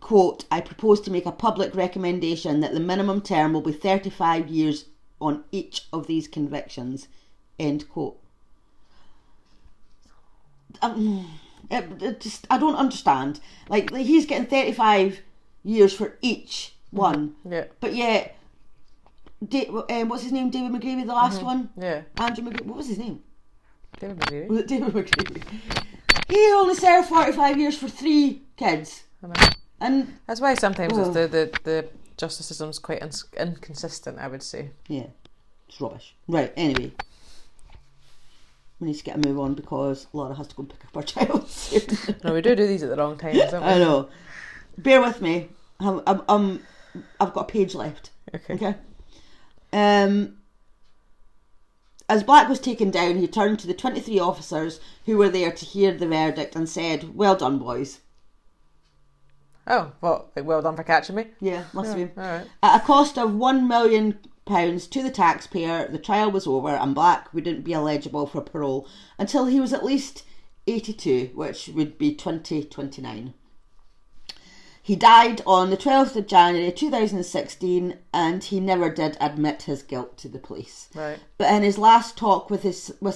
[SPEAKER 2] quote, I propose to make a public recommendation that the minimum term will be 35 years on each of these convictions, end quote. I don't understand. Like he's getting 35 years for each one. But yet, what's his name? David McGreevy, the last one? Andrew McGreevy. What was his name?
[SPEAKER 1] David McGreevy.
[SPEAKER 2] Was it David McGreevy? He only served 45 years for 3 kids.
[SPEAKER 1] I know.
[SPEAKER 2] And
[SPEAKER 1] that's why sometimes it's the justice system's quite inconsistent, I would say.
[SPEAKER 2] Yeah, it's rubbish. Right, anyway. We need to get a move on because Laura has to go and pick up her child soon.
[SPEAKER 1] No, we do these at the wrong times, don't we?
[SPEAKER 2] I know. Bear with me. I've got a page left. Okay. As Black was taken down, he turned to the 23 officers who were there to hear the verdict and said, "Well done, boys."
[SPEAKER 1] Oh, well, well done for catching me.
[SPEAKER 2] Yeah, must be.
[SPEAKER 1] All right.
[SPEAKER 2] At a cost of £1 million to the taxpayer, the trial was over and Black wouldn't be eligible for parole until he was at least 82, which would be 2029. He died on the 12th of January 2016, and he never did admit his guilt to the police.
[SPEAKER 1] Right.
[SPEAKER 2] But in his last talk with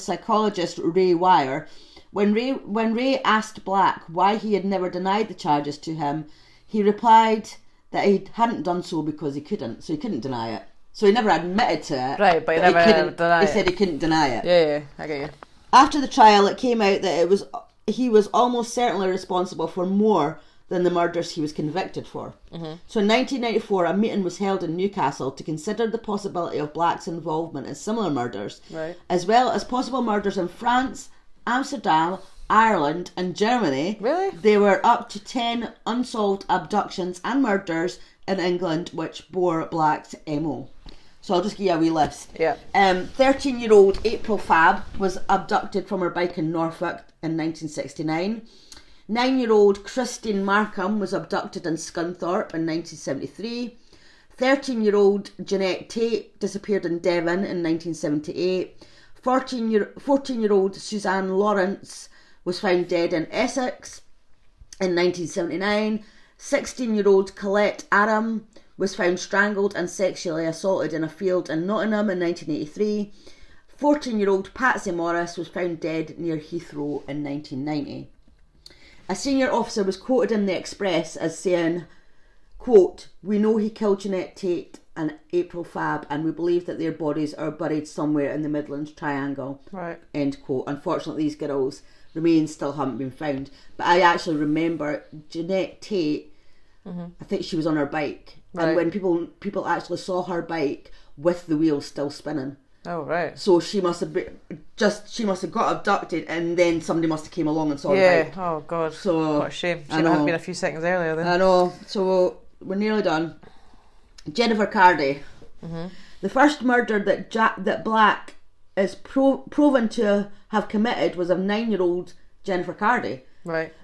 [SPEAKER 2] psychologist Ray Wire, when Ray asked Black why he had never denied the charges to him, he replied that he hadn't done so because he couldn't. So he couldn't deny it. So he never admitted to it.
[SPEAKER 1] Right, but he never denied it.
[SPEAKER 2] He said he couldn't deny it.
[SPEAKER 1] Yeah, I get you.
[SPEAKER 2] After the trial, it came out that he was almost certainly responsible for more than the murders he was convicted for. So in 1994, a meeting was held in Newcastle to consider the possibility of Black's involvement in similar murders, as well as possible murders in France, Amsterdam, Ireland and Germany.
[SPEAKER 1] Really?
[SPEAKER 2] There were up to 10 unsolved abductions and murders in England which bore Black's MO. So I'll just give you a wee list. 13-year-old April Fab was abducted from her bike in Norfolk in 1969. 9-year-old Christine Markham was abducted in Scunthorpe in 1973. 13-year-old Jeanette Tate disappeared in Devon in 1978. 14-year-old Suzanne Lawrence was found dead in Essex in 1979. 16-year-old Colette Aram was found strangled and sexually assaulted in a field in Nottingham in 1983. 14-year-old Patsy Morris was found dead near Heathrow in 1990. A senior officer was quoted in the Express as saying, quote, "We know he killed Jeanette Tate and April Fab, and we believe that their bodies are buried somewhere in the Midlands Triangle."
[SPEAKER 1] Right.
[SPEAKER 2] End quote. Unfortunately, these girls' remains still haven't been found. But I actually remember Jeanette Tate, I think she was on her bike.
[SPEAKER 1] Right.
[SPEAKER 2] And when people actually saw her bike with the wheels still spinning.
[SPEAKER 1] Oh, right.
[SPEAKER 2] So she must have got abducted, and then somebody must have came along and saw her bike.
[SPEAKER 1] Yeah, oh God.
[SPEAKER 2] So,
[SPEAKER 1] what a shame. She might have been a few seconds earlier then.
[SPEAKER 2] I know. So we're nearly done. Jennifer Cardy. The first murder that Black is proven to have committed was of 9-year-old Jennifer Cardy.
[SPEAKER 1] Right.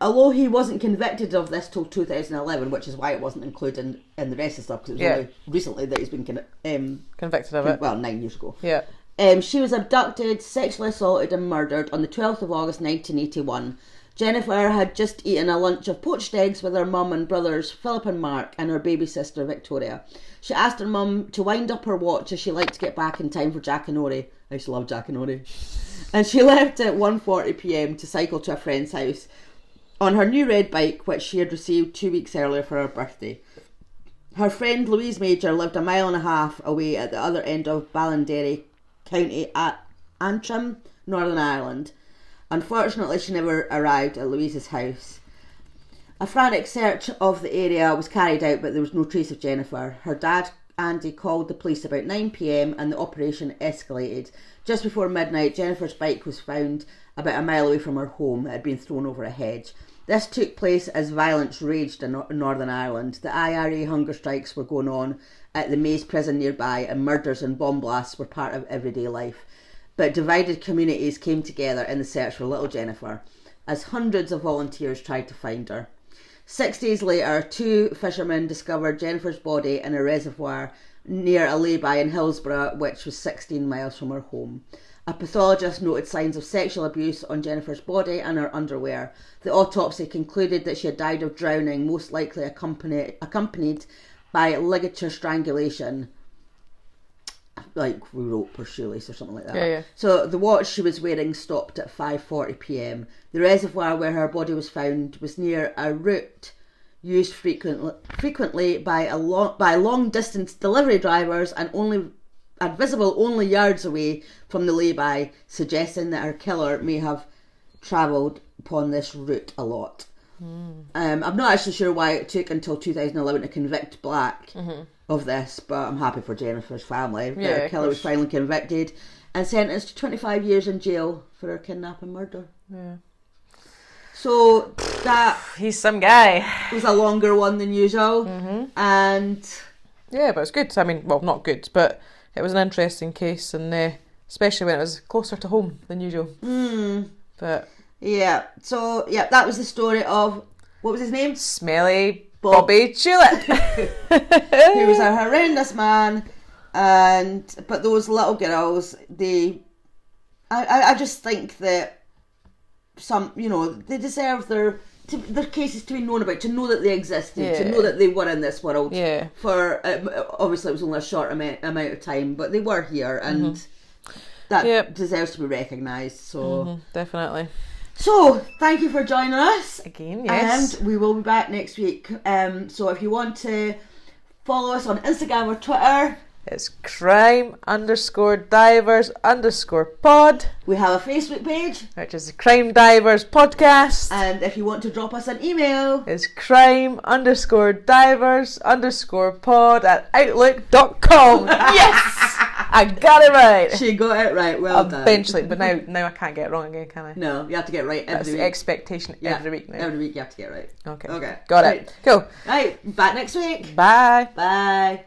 [SPEAKER 2] Although he wasn't convicted of this till 2011, which is why it wasn't included in the rest of stuff, because it was only recently that he's been
[SPEAKER 1] convicted of it.
[SPEAKER 2] Well, 9 years ago.
[SPEAKER 1] Yeah.
[SPEAKER 2] She was abducted, sexually assaulted and murdered on the 12th of August 1981. Jennifer had just eaten a lunch of poached eggs with her mum and brothers Philip and Mark and her baby sister Victoria. She asked her mum to wind up her watch as she liked to get back in time for Jackanory. I used to love Jackanory. And she left at 1:40pm to cycle to a friend's house on her new red bike, which she had received 2 weeks earlier for her birthday. Her friend Louise Major lived a mile and a half away at the other end of Ballinderry, County Antrim, Northern Ireland. Unfortunately, she never arrived at Louise's house. A frantic search of the area was carried out, but there was no trace of Jennifer. Her dad, Andy, called the police about 9pm and the operation escalated. Just before midnight, Jennifer's bike was found about a mile away from her home. It had been thrown over a hedge. This took place as violence raged in Northern Ireland. The IRA hunger strikes were going on at the Maze prison nearby, and murders and bomb blasts were part of everyday life. But divided communities came together in the search for little Jennifer, as hundreds of volunteers tried to find her. 6 days later, 2 fishermen discovered Jennifer's body in a reservoir near a lay-by in Hillsborough, which was 16 miles from her home. A pathologist noted signs of sexual abuse on Jennifer's body and her underwear. The autopsy concluded that she had died of drowning, most likely accompanied by ligature strangulation, like with rope or shoelace or something like that.
[SPEAKER 1] Yeah.
[SPEAKER 2] So the watch she was wearing stopped at 5:40pm. The reservoir where her body was found was near a route used frequently by long distance delivery drivers and visible only yards away from the lay-by, suggesting that her killer may have travelled upon this route a lot. I'm not actually sure why it took until 2011 to convict Black of this, but I'm happy for Jennifer's family.
[SPEAKER 1] Yeah,
[SPEAKER 2] Her killer was finally convicted and sentenced to 25 years in jail for her kidnapping murder.
[SPEAKER 1] Yeah.
[SPEAKER 2] So that
[SPEAKER 1] He's some guy.
[SPEAKER 2] was a longer one than usual, and
[SPEAKER 1] Yeah, but it's good. I mean, well, not good, but it was an interesting case, and especially when it was closer to home than usual. But
[SPEAKER 2] yeah, so yeah, that was the story of, what was his name?
[SPEAKER 1] Smelly Bobby Tulip.
[SPEAKER 2] He was a horrendous man, but those little girls, I just think that they deserve their cases to be known about, to know that they existed, to know that they were in this world.
[SPEAKER 1] Yeah.
[SPEAKER 2] For obviously it was only a short amount of time, but they were here, and that deserves to be recognised. So
[SPEAKER 1] Definitely.
[SPEAKER 2] So thank you for joining us
[SPEAKER 1] Again, yes.
[SPEAKER 2] and we will be back next week. So if you want to follow us on Instagram or Twitter,
[SPEAKER 1] It's crime_divers_pod,
[SPEAKER 2] we have a Facebook page,
[SPEAKER 1] which is the Crime Divers Podcast.
[SPEAKER 2] and if you want to drop us an email,
[SPEAKER 1] It's crime_divers_pod@outlook.com. Yes! I got it right.
[SPEAKER 2] she got it right. Well done.
[SPEAKER 1] Eventually, but now I can't get it wrong again, can I?
[SPEAKER 2] No, you have to get it right
[SPEAKER 1] That's
[SPEAKER 2] every
[SPEAKER 1] the
[SPEAKER 2] week.
[SPEAKER 1] expectation every week now.
[SPEAKER 2] Every week you have to get it right.
[SPEAKER 1] Okay.
[SPEAKER 2] Okay.
[SPEAKER 1] Got
[SPEAKER 2] Right.
[SPEAKER 1] it. Cool.
[SPEAKER 2] Right, back next week.
[SPEAKER 1] Bye.
[SPEAKER 2] Bye.